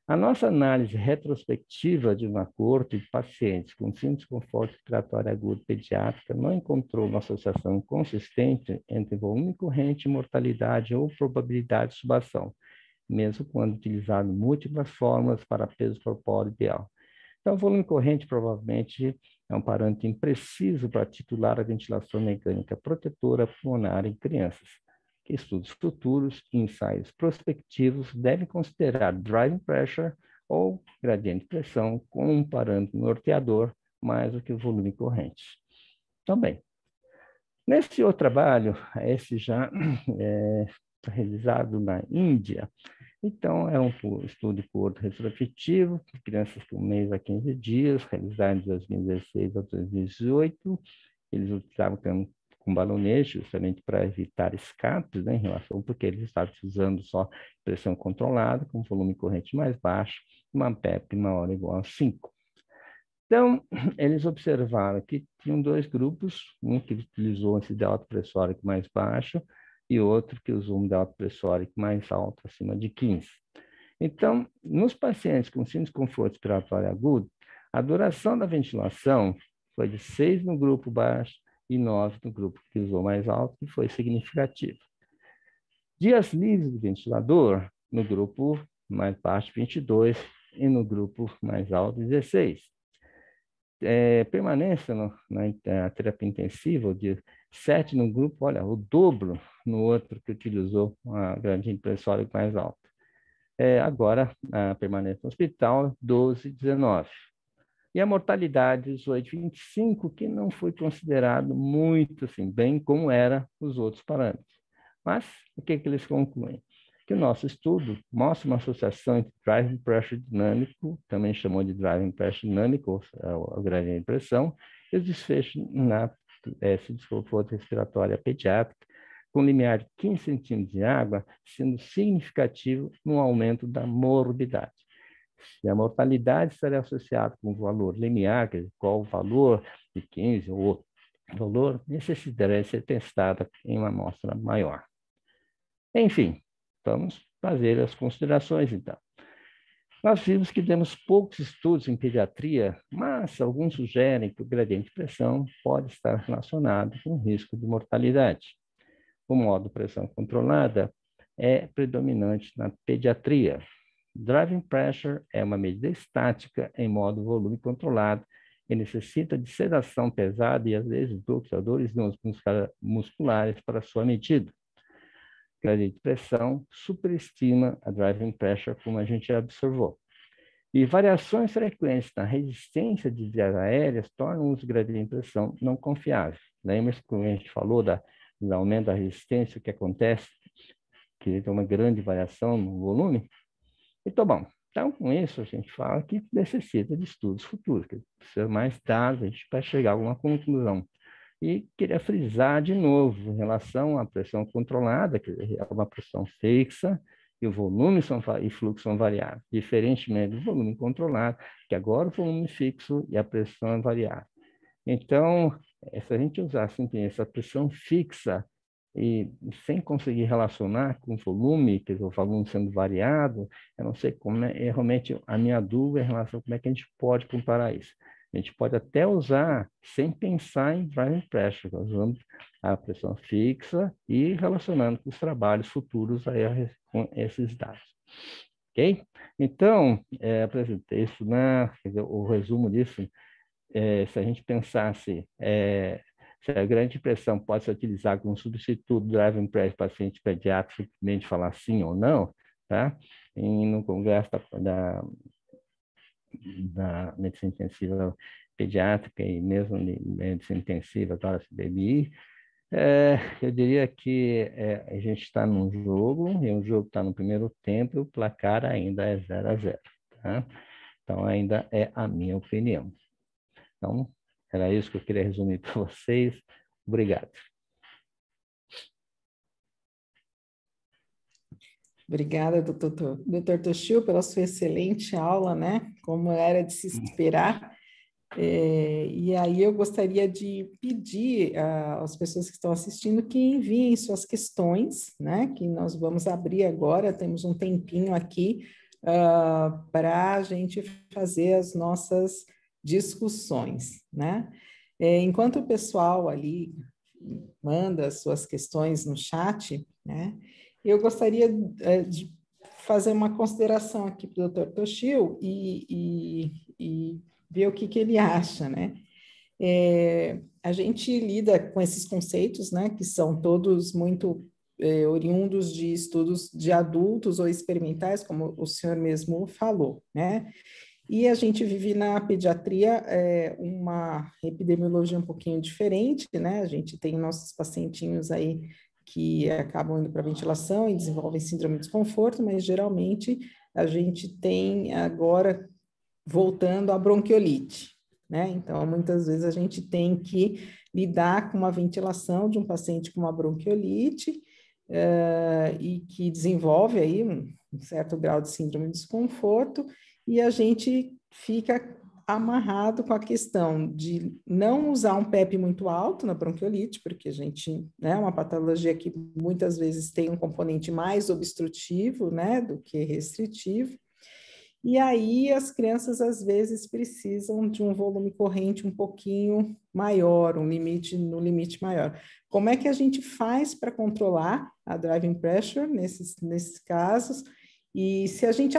a nossa análise retrospectiva de uma coorte de pacientes com síndrome de desconforto respiratório agudo pediátrica não encontrou uma associação consistente entre volume corrente, mortalidade ou probabilidade de subação, mesmo quando utilizado múltiplas fórmulas para peso corpóreo ideal. Então, o volume corrente provavelmente é um parâmetro impreciso para titular a ventilação mecânica protetora pulmonar em crianças. que estudos futuros e ensaios prospectivos devem considerar driving pressure ou gradiente de pressão como um parâmetro norteador mais do que o volume corrente. Também. Nesse outro trabalho, esse já é realizado na Índia, então é um estudo curto retrospectivo, de crianças com 1 mês a 15 dias, realizado de 2016 a 2018. Eles utilizavam com balonejo, justamente para evitar escapes, né, em relação, porque eles estavam usando só pressão controlada, com volume corrente mais baixo, uma PEP maior ou igual a 5. Então, eles observaram que tinham 2 grupos, um que utilizou esse de alto pressórico mais baixo e outro que usou um de alto pressórico mais alto, acima de 15. Então, nos pacientes com síndrome de desconforto respiratório agudo, a duração da ventilação foi de 6 no grupo baixo e 9 no grupo que usou mais alto, que foi significativo. Dias livres de ventilador, no grupo mais baixo, 22, e no grupo mais alto, 16. Permanência na terapia intensiva, de 7 no grupo, olha, o dobro no outro que utilizou a gradiente pressórica mais alta. Agora, a permanência no hospital, 12, 19. E a mortalidade, 18, 25, que não foi considerado muito assim, bem como era os outros parâmetros. Mas, o que eles concluem? Que o nosso estudo mostra uma associação entre driving pressure dinâmico, também chamou de driving pressure dinâmico, ou a gradiente de pressão, e os desfechos na desconforto respiratória pediátrica, com limiar de 15 centímetros de água, sendo significativo no aumento da morbidade. Se a mortalidade estaria associada com o valor limiar, quer dizer, qual o valor de 15 ou outro valor, necessitaria ser testada em uma amostra maior. Enfim, vamos fazer as considerações, então. Nós vimos que temos poucos estudos em pediatria, mas alguns sugerem que o gradiente de pressão pode estar relacionado com o risco de mortalidade. O modo pressão controlada é predominante na pediatria. Driving pressure é uma medida estática em modo volume controlado e necessita de sedação pesada e, às vezes, bloqueadores musculares para sua medida. Gradiente de pressão superestima a driving pressure, como a gente já observou. E variações frequentes na resistência de vias aéreas tornam os gradientes de pressão não confiáveis. Lembra-se que a gente falou do aumento da resistência, o que acontece, que tem uma grande variação no volume? Então, com isso, a gente fala que necessita de estudos futuros, que precisa mais dados, a gente vai chegar a alguma conclusão. E queria frisar de novo, em relação à pressão controlada, que é uma pressão fixa, e o volume e fluxo são variáveis, diferentemente do volume controlado, que agora o volume fixo e a pressão é variável. Então, se a gente usar assim, essa pressão fixa e sem conseguir relacionar com o volume, quer dizer, o volume sendo variado, eu não sei como é realmente a minha dúvida em relação a como é que a gente pode comparar isso. A gente pode até usar sem pensar em driving pressure, usando a pressão fixa e relacionando com os trabalhos futuros aí com esses dados. Ok? Então, apresentei isso, quer dizer, o resumo disso, se a gente pensasse se a grande pressão pode ser utilizada como substituto do driving pressure para paciente pediátrico, simplesmente falar sim ou não, tá? E no congresso da medicina intensiva pediátrica e mesmo de medicina intensiva, da CBMI, eu diria que a gente está num jogo, e o jogo está no primeiro tempo, e o placar ainda é 0-0, tá? Então, ainda é a minha opinião. Então, era isso que eu queria resumir para vocês. Obrigado. Obrigada, doutor Toshio, pela sua excelente aula, né? Como era de se esperar. E aí eu gostaria de pedir às pessoas que estão assistindo que enviem suas questões, né? Que nós vamos abrir agora, temos um tempinho aqui para a gente fazer as nossas discussões, né? Enquanto o pessoal ali manda suas questões no chat, né? Eu gostaria de fazer uma consideração aqui para o Dr. Toshio e ver o que ele acha, né? A gente lida com esses conceitos, né? Que são todos muito oriundos de estudos de adultos ou experimentais, como o senhor mesmo falou, né? E a gente vive na pediatria uma epidemiologia um pouquinho diferente, né? A gente tem nossos pacientinhos aí que acabam indo para ventilação e desenvolvem síndrome de desconforto, mas geralmente a gente tem agora voltando à bronquiolite, né? Então, muitas vezes a gente tem que lidar com uma ventilação de um paciente com uma bronquiolite e que desenvolve aí um certo grau de síndrome de desconforto, e a gente fica amarrado com a questão de não usar um PEP muito alto na bronquiolite, porque a gente, né, é uma patologia que muitas vezes tem um componente mais obstrutivo, né, do que restritivo. E aí as crianças às vezes precisam de um volume corrente um pouquinho maior, no limite maior. Como é que a gente faz para controlar a driving pressure nesses casos? E se a gente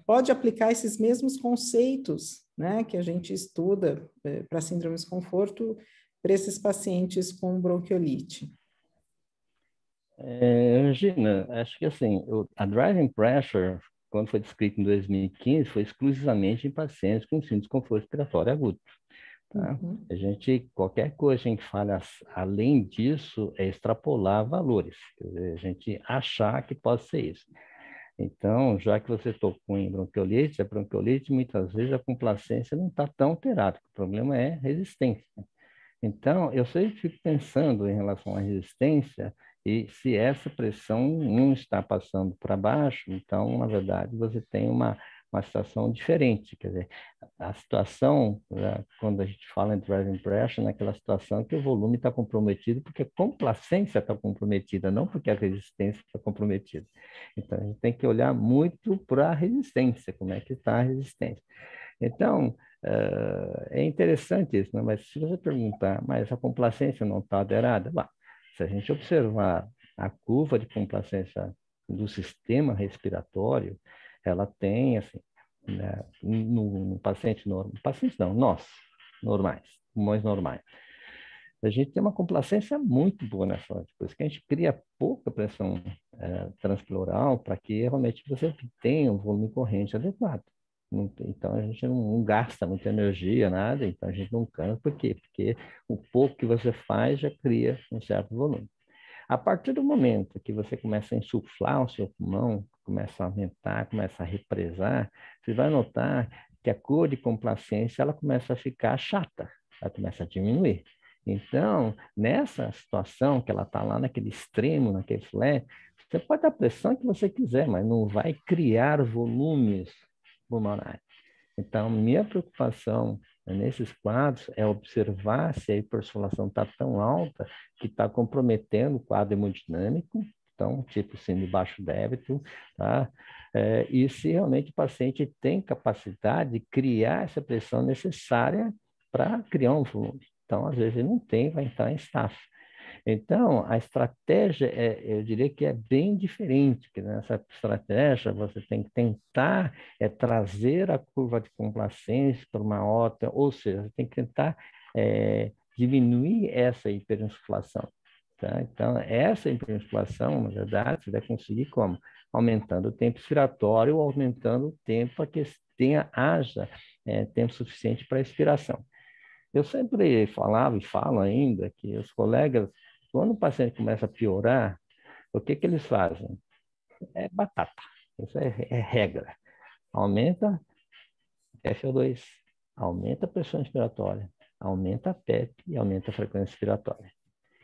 pode aplicar esses mesmos conceitos, né, que a gente estuda para síndrome de desconforto para esses pacientes com bronquiolite? Regina, acho que assim, a driving pressure, quando foi descrito em 2015, foi exclusivamente em pacientes com síndrome de desconforto respiratório agudo. Tá? Uhum. Qualquer coisa que a gente fale além disso é extrapolar valores, quer dizer, a gente achar que pode ser isso. Então, já que você tocou em bronquiolite, a bronquiolite muitas vezes a complacência não está tão alterada, o problema é resistência. Então, eu sempre fico pensando em relação à resistência e se essa pressão não está passando para baixo, então, na verdade, você tem uma situação diferente. Quer dizer, a situação, né, quando a gente fala em driving pressure, naquela situação que o volume está comprometido porque a complacência está comprometida, não porque a resistência está comprometida. Então, a gente tem que olhar muito para a resistência, como é que está a resistência. Então, é interessante isso, né? Mas se você perguntar, mas a complacência não está alterada? Bom, se a gente observar a curva de complacência do sistema respiratório, ela tem, assim, né, no paciente normal, pacientes não, nós, normais, pulmões normais, a gente tem uma complacência muito boa nessa hora, por isso que a gente cria pouca pressão transpleural para que realmente você tenha um volume corrente adequado. Então, a gente não gasta muita energia, nada, então a gente não cansa. Por quê? Porque o pouco que você faz já cria um certo volume. A partir do momento que você começa a insuflar o seu pulmão, começa a aumentar, começa a represar, você vai notar que a cor de complacência ela começa a ficar chata, ela começa a diminuir. Então, nessa situação que ela está lá naquele extremo, naquele flare, você pode dar a pressão que você quiser, mas não vai criar volumes pulmonares. Então, minha preocupação nesses quadros é observar se a hipersolação está tão alta que está comprometendo o quadro hemodinâmico, então, tipo síndrome de baixo débito, tá? E se realmente o paciente tem capacidade de criar essa pressão necessária para criar um volume. Então, às vezes, ele não tem, vai entrar em staff. Então, a estratégia, eu diria que é bem diferente, que nessa estratégia você tem que tentar trazer a curva de complacência para uma ótica, ou seja, você tem que tentar diminuir essa hiperinsuflação. Tá? Então, essa hiperinsuflação, na verdade, você vai conseguir como? Aumentando o tempo expiratório ou aumentando o tempo para que haja tempo suficiente para a expiração. Eu sempre falava e falo ainda que os colegas, quando o paciente começa a piorar, o que eles fazem? É batata. Isso é regra. Aumenta FO2, aumenta a pressão respiratória, aumenta a PEP e aumenta a frequência respiratória.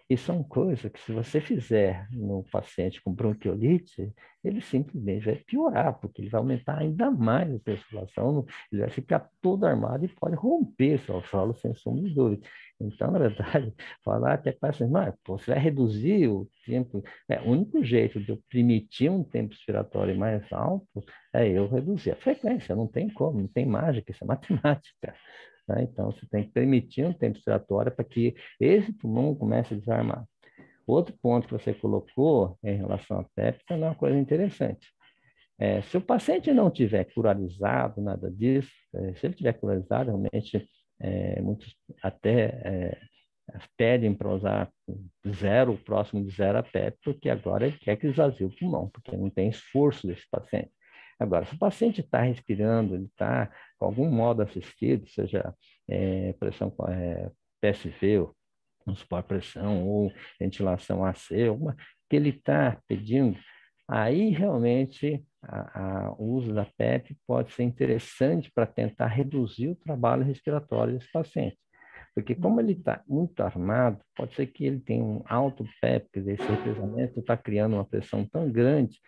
E são coisas que, se você fizer no paciente com bronquiolite, ele simplesmente vai piorar, porque ele vai aumentar ainda mais a circulação, ele vai ficar todo armado e pode romper seu solo sem sombra de dúvida. Então, na verdade, falar até para assim, mas você vai reduzir o tempo. O único jeito de eu permitir um tempo expiratório mais alto é eu reduzir a frequência. Não tem como, não tem mágica, isso é matemática. Tá? Então, você tem que permitir um tempo expiratório para que esse pulmão comece a desarmar. Outro ponto que você colocou em relação à péptida é uma coisa interessante. Se o paciente não tiver pluralizado, nada disso, se ele tiver pluralizado, realmente, muitos até pedem para usar zero, próximo de zero a PEP, porque agora ele quer que esvazie o pulmão, porque não tem esforço desse paciente. Agora, se o paciente está respirando, ele está com algum modo assistido, seja pressão PSV, ou suporte pressão, ou ventilação AC, que ele está pedindo, aí realmente o uso da PEP pode ser interessante para tentar reduzir o trabalho respiratório desse paciente. Porque como ele está muito armado, pode ser que ele tenha um alto PEP, esse represamento está criando uma pressão tão grande,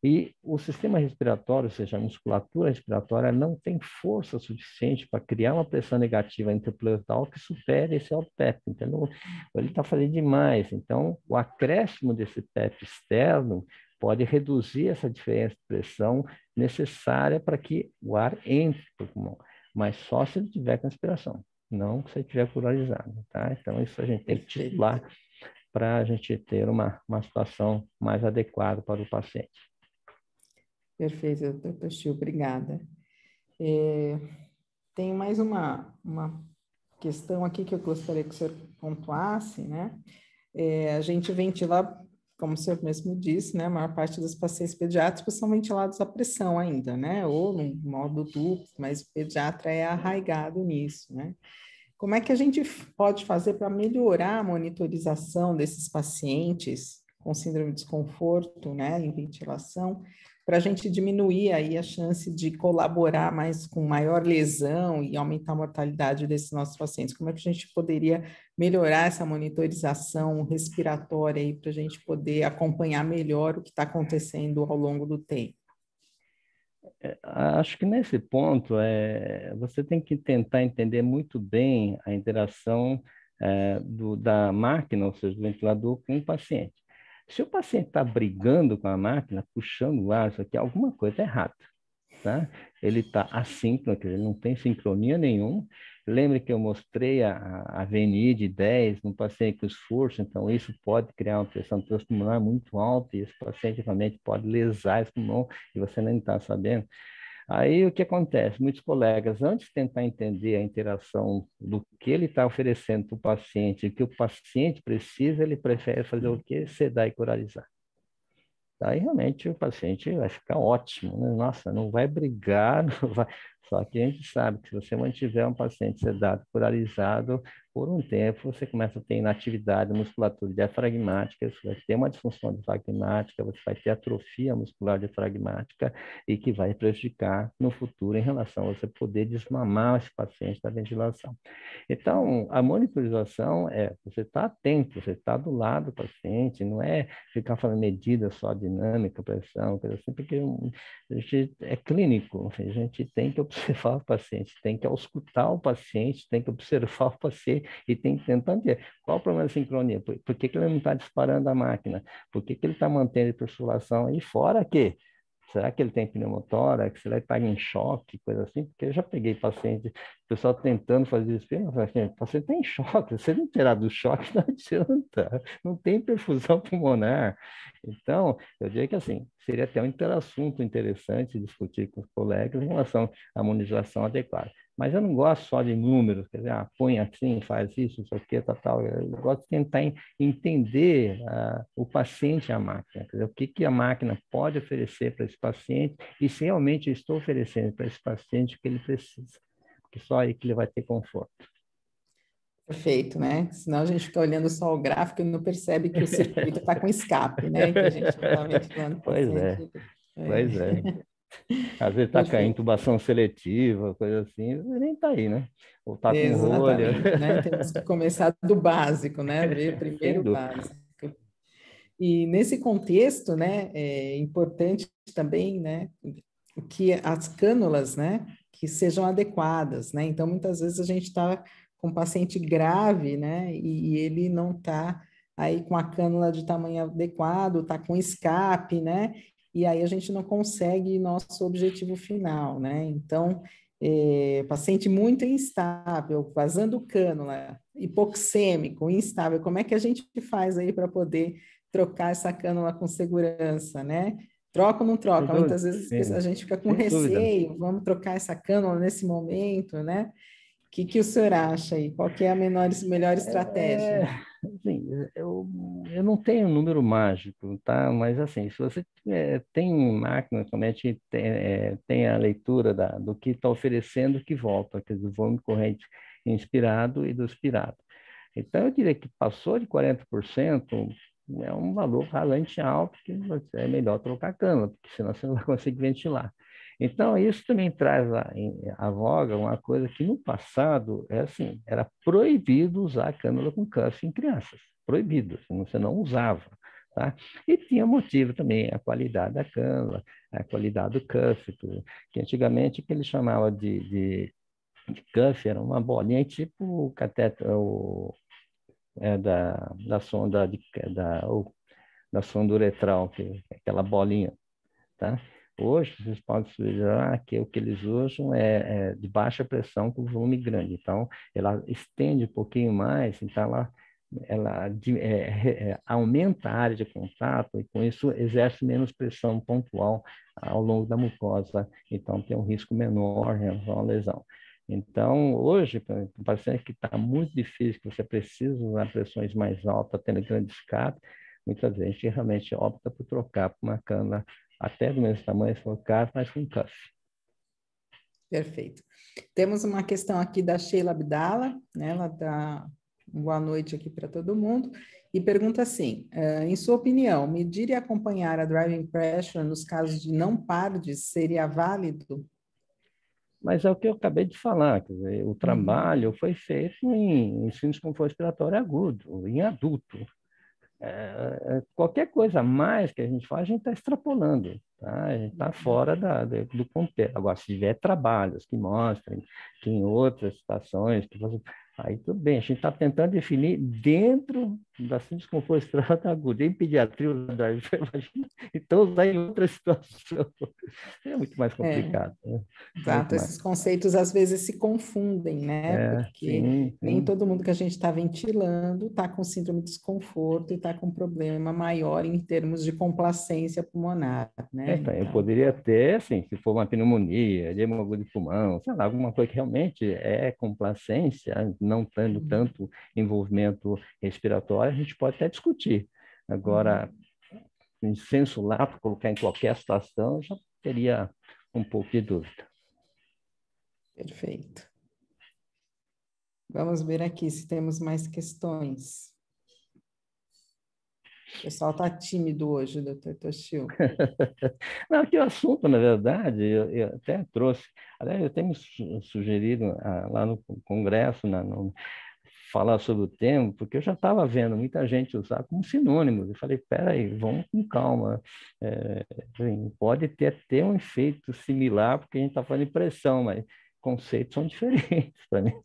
e o sistema respiratório, ou seja, a musculatura respiratória, não tem força suficiente para criar uma pressão negativa intrapleural que supere esse alto PEP. Então, ele está fazendo demais. Então, o acréscimo desse PEP externo pode reduzir essa diferença de pressão necessária para que o ar entre para o pulmão, mas só se ele tiver conspiração, não se ele tiver pluralizado, tá? Então, isso a gente tem que titular para a gente ter uma situação mais adequada para o paciente. Perfeito, doutor Toshio, obrigada. Tem mais uma questão aqui que eu gostaria que o senhor pontuasse, né? A gente ventila, como o senhor mesmo disse, né? A maior parte dos pacientes pediátricos são ventilados à pressão ainda, né? Ou no modo duplo, mas o pediatra é arraigado nisso, né? Como é que a gente pode fazer para melhorar a monitorização desses pacientes com síndrome de desconforto, né, em ventilação, para a gente diminuir aí a chance de colaborar mais com maior lesão e aumentar a mortalidade desses nossos pacientes? Como é que a gente poderia melhorar essa monitorização respiratória aí para a gente poder acompanhar melhor o que está acontecendo ao longo do tempo? Acho que nesse ponto você tem que tentar entender muito bem a interação da máquina, ou seja, do ventilador, com o paciente. Se o paciente está brigando com a máquina, puxando o ar, isso aqui, alguma coisa errada. Tá? Ele está assíncrono, ele não tem sincronia nenhuma. Lembre que eu mostrei a VNI de 10 no paciente com esforço, então isso pode criar uma pressão transpulmonar muito alta e esse paciente realmente pode lesar esse pulmão e você nem está sabendo. Aí o que acontece? Muitos colegas, antes de tentar entender a interação do que ele está oferecendo para o paciente, o que o paciente precisa, ele prefere fazer o quê? Sedar e coralizar. Aí realmente o paciente vai ficar ótimo, né? Nossa, não vai brigar, não vai... Só que a gente sabe que se você mantiver um paciente sedado, coralizado, por um tempo você começa a ter inatividade musculatura diafragmática, você vai ter uma disfunção diafragmática, você vai ter atrofia muscular diafragmática e que vai prejudicar no futuro em relação a você poder desmamar esse paciente da ventilação. Então, a monitorização você está atento, você está do lado do paciente, não é ficar fazendo medida só dinâmica, pressão, coisa assim, porque a gente é clínico, a gente tem que observar o paciente, tem que auscultar o paciente, tem que observar o paciente e tem que tentar entender qual o problema da sincronia, por que ele não está disparando a máquina, por que ele está mantendo a hipersulação aí fora que será que ele tem pneumotórax? Será que está em choque? Coisa assim, porque eu já peguei paciente, o pessoal tentando fazer isso, eu falei assim, o paciente está em choque, se ele não tirar do choque, não adianta, não tem perfusão pulmonar. Então, eu diria que assim, seria até um assunto interessante discutir com os colegas em relação à imunização adequada. Mas eu não gosto só de números, quer dizer, põe assim, faz isso, isso aqui, tal. Eu gosto de tentar entender o paciente e a máquina, quer dizer, o que a máquina pode oferecer para esse paciente e se realmente eu estou oferecendo para esse paciente o que ele precisa, porque só aí que ele vai ter conforto. Perfeito, né? Senão a gente fica olhando só o gráfico e não percebe que o circuito está com escape, né? Que a gente não está ventilando o paciente. Pois é. Às vezes está com a intubação seletiva, coisa assim, nem está aí, né? Ou está com rolha. Exatamente, né? Temos que começar do básico, né? Ver primeiro o básico. E nesse contexto, né, é importante também, né, que as cânulas, né, que sejam adequadas, né? Então, muitas vezes a gente está com um paciente grave, né, e ele não está aí com a cânula de tamanho adequado, está com escape, né? E aí a gente não consegue nosso objetivo final, né? Então, paciente muito instável, vazando cânula, hipoxêmico, instável, como é que a gente faz aí para poder trocar essa cânula com segurança, né? Troca ou não troca? Muitas vezes a gente fica com receio, vamos trocar essa cânula nesse momento, né? que o senhor acha aí? Qual que é a melhor estratégia? Assim, eu não tenho um número mágico, tá? Mas assim, se você tem máquina, somente tem a leitura do que está oferecendo que volta, quer dizer, o volume corrente inspirado e do expirado. Então, eu diria que passou de 40%, é um valor realmente alto, que é melhor trocar a cana, porque senão você não vai conseguir ventilar. Então, isso também traz à voga uma coisa que no passado era proibido usar cânula com cuff em crianças. Proibido, você não usava. Tá? E tinha motivo também, a qualidade da cânula, a qualidade do cuff, que antigamente que eles chamavam de cuff, era uma bolinha tipo o cateter, da sonda da sonda uretral, é aquela bolinha, tá? Hoje, vocês podem considerar que o que eles usam é de baixa pressão com volume grande. Então, ela estende um pouquinho mais, então ela aumenta a área de contato e, com isso, exerce menos pressão pontual ao longo da mucosa. Então, tem um risco menor em relação à lesão. Então, hoje, para um paciente que está muito difícil, que você precisa usar pressões mais altas, tendo grande escape, muitas vezes a gente realmente opta por trocar por uma cana até do mesmo tamanho, se for caso, mas com cuff. Perfeito. Temos uma questão aqui da Sheila Abdala, né? Ela dá boa noite aqui para todo mundo, e pergunta assim, em sua opinião, medir e acompanhar a driving pressure nos casos de não PARDS seria válido? Mas é o que eu acabei de falar, quer dizer, o trabalho foi feito em síndrome com conforto respiratório agudo, em adulto. Qualquer coisa a mais que a gente faz, a gente está extrapolando, tá? A gente está fora do contexto. Agora, se tiver trabalhos que mostrem que em outras situações, aí tudo bem, a gente está tentando definir dentro da síndrome de conforto respiratório agudo, em pediatria, então usar em outra situação. É muito mais complicado. Né? Exato, esses conceitos às vezes se confundem, né? Porque nem todo mundo que a gente está ventilando está com síndrome de desconforto e está com problema maior em termos de complacência pulmonar, né? Então, eu poderia ter, assim, se for uma pneumonia, edema de pulmão, sei lá, alguma coisa que realmente é complacência, não tendo tanto envolvimento respiratório, a gente pode até discutir. Agora, em senso lato, colocar em qualquer situação, eu já teria um pouco de dúvida. Perfeito. Vamos ver aqui se temos mais questões. O pessoal está tímido hoje, doutor Toshio. Não, que o assunto, na verdade, eu até trouxe. Aliás, eu tenho sugerido lá no Congresso, falar sobre o tema, porque eu já estava vendo muita gente usar como sinônimo. Eu falei, peraí, vamos com calma. Pode ter até um efeito similar, porque a gente está falando de pressão, mas conceitos são diferentes para mim.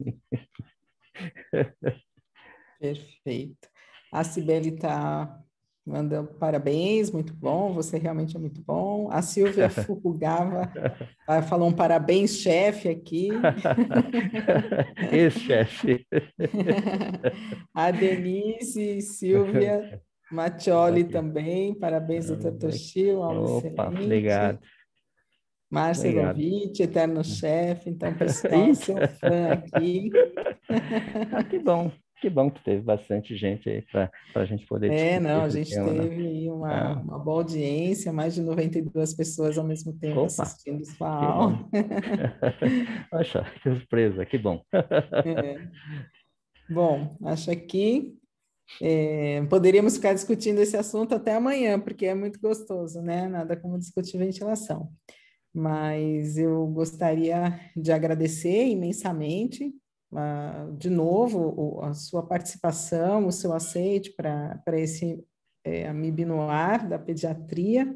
Perfeito. A Cibele está mandando parabéns, muito bom, você realmente é muito bom. A Silvia Fukugawa falou um parabéns, chefe, aqui. Ex-chefe. A Denise Silvia Maccioli também, parabéns, doutor Toshio, aula excelente. Obrigado. Márcia Lovitch, eterno chefe, então, pessoal, seu fã aqui. Que bom que teve bastante gente aí para a gente poder discutir. Não, a gente teve aí uma boa audiência, mais de 92 pessoas ao mesmo tempo assistindo sua aula. Poxa, que surpresa, que bom. Bom, acho que poderíamos ficar discutindo esse assunto até amanhã, porque é muito gostoso, né? Nada como discutir ventilação. Mas eu gostaria de agradecer imensamente, de novo, a sua participação, o seu aceite para esse AMIB no ar da pediatria.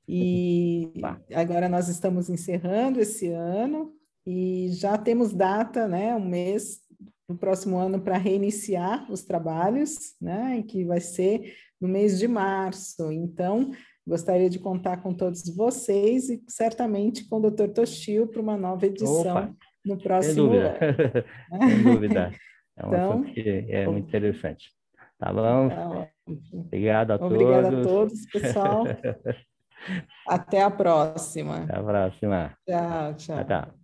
E agora nós estamos encerrando esse ano e já temos data, né, um mês no próximo ano para reiniciar os trabalhos, né, que vai ser no mês de março. Então, gostaria de contar com todos vocês e certamente com o Dr. Toshio para uma nova edição no próximo ano. Sem dúvida. É um então, assunto que é muito interessante. Tá bom? Obrigado a todos. Obrigada a todos, pessoal. Até a próxima. Até a próxima. Tchau, tchau. Tchau.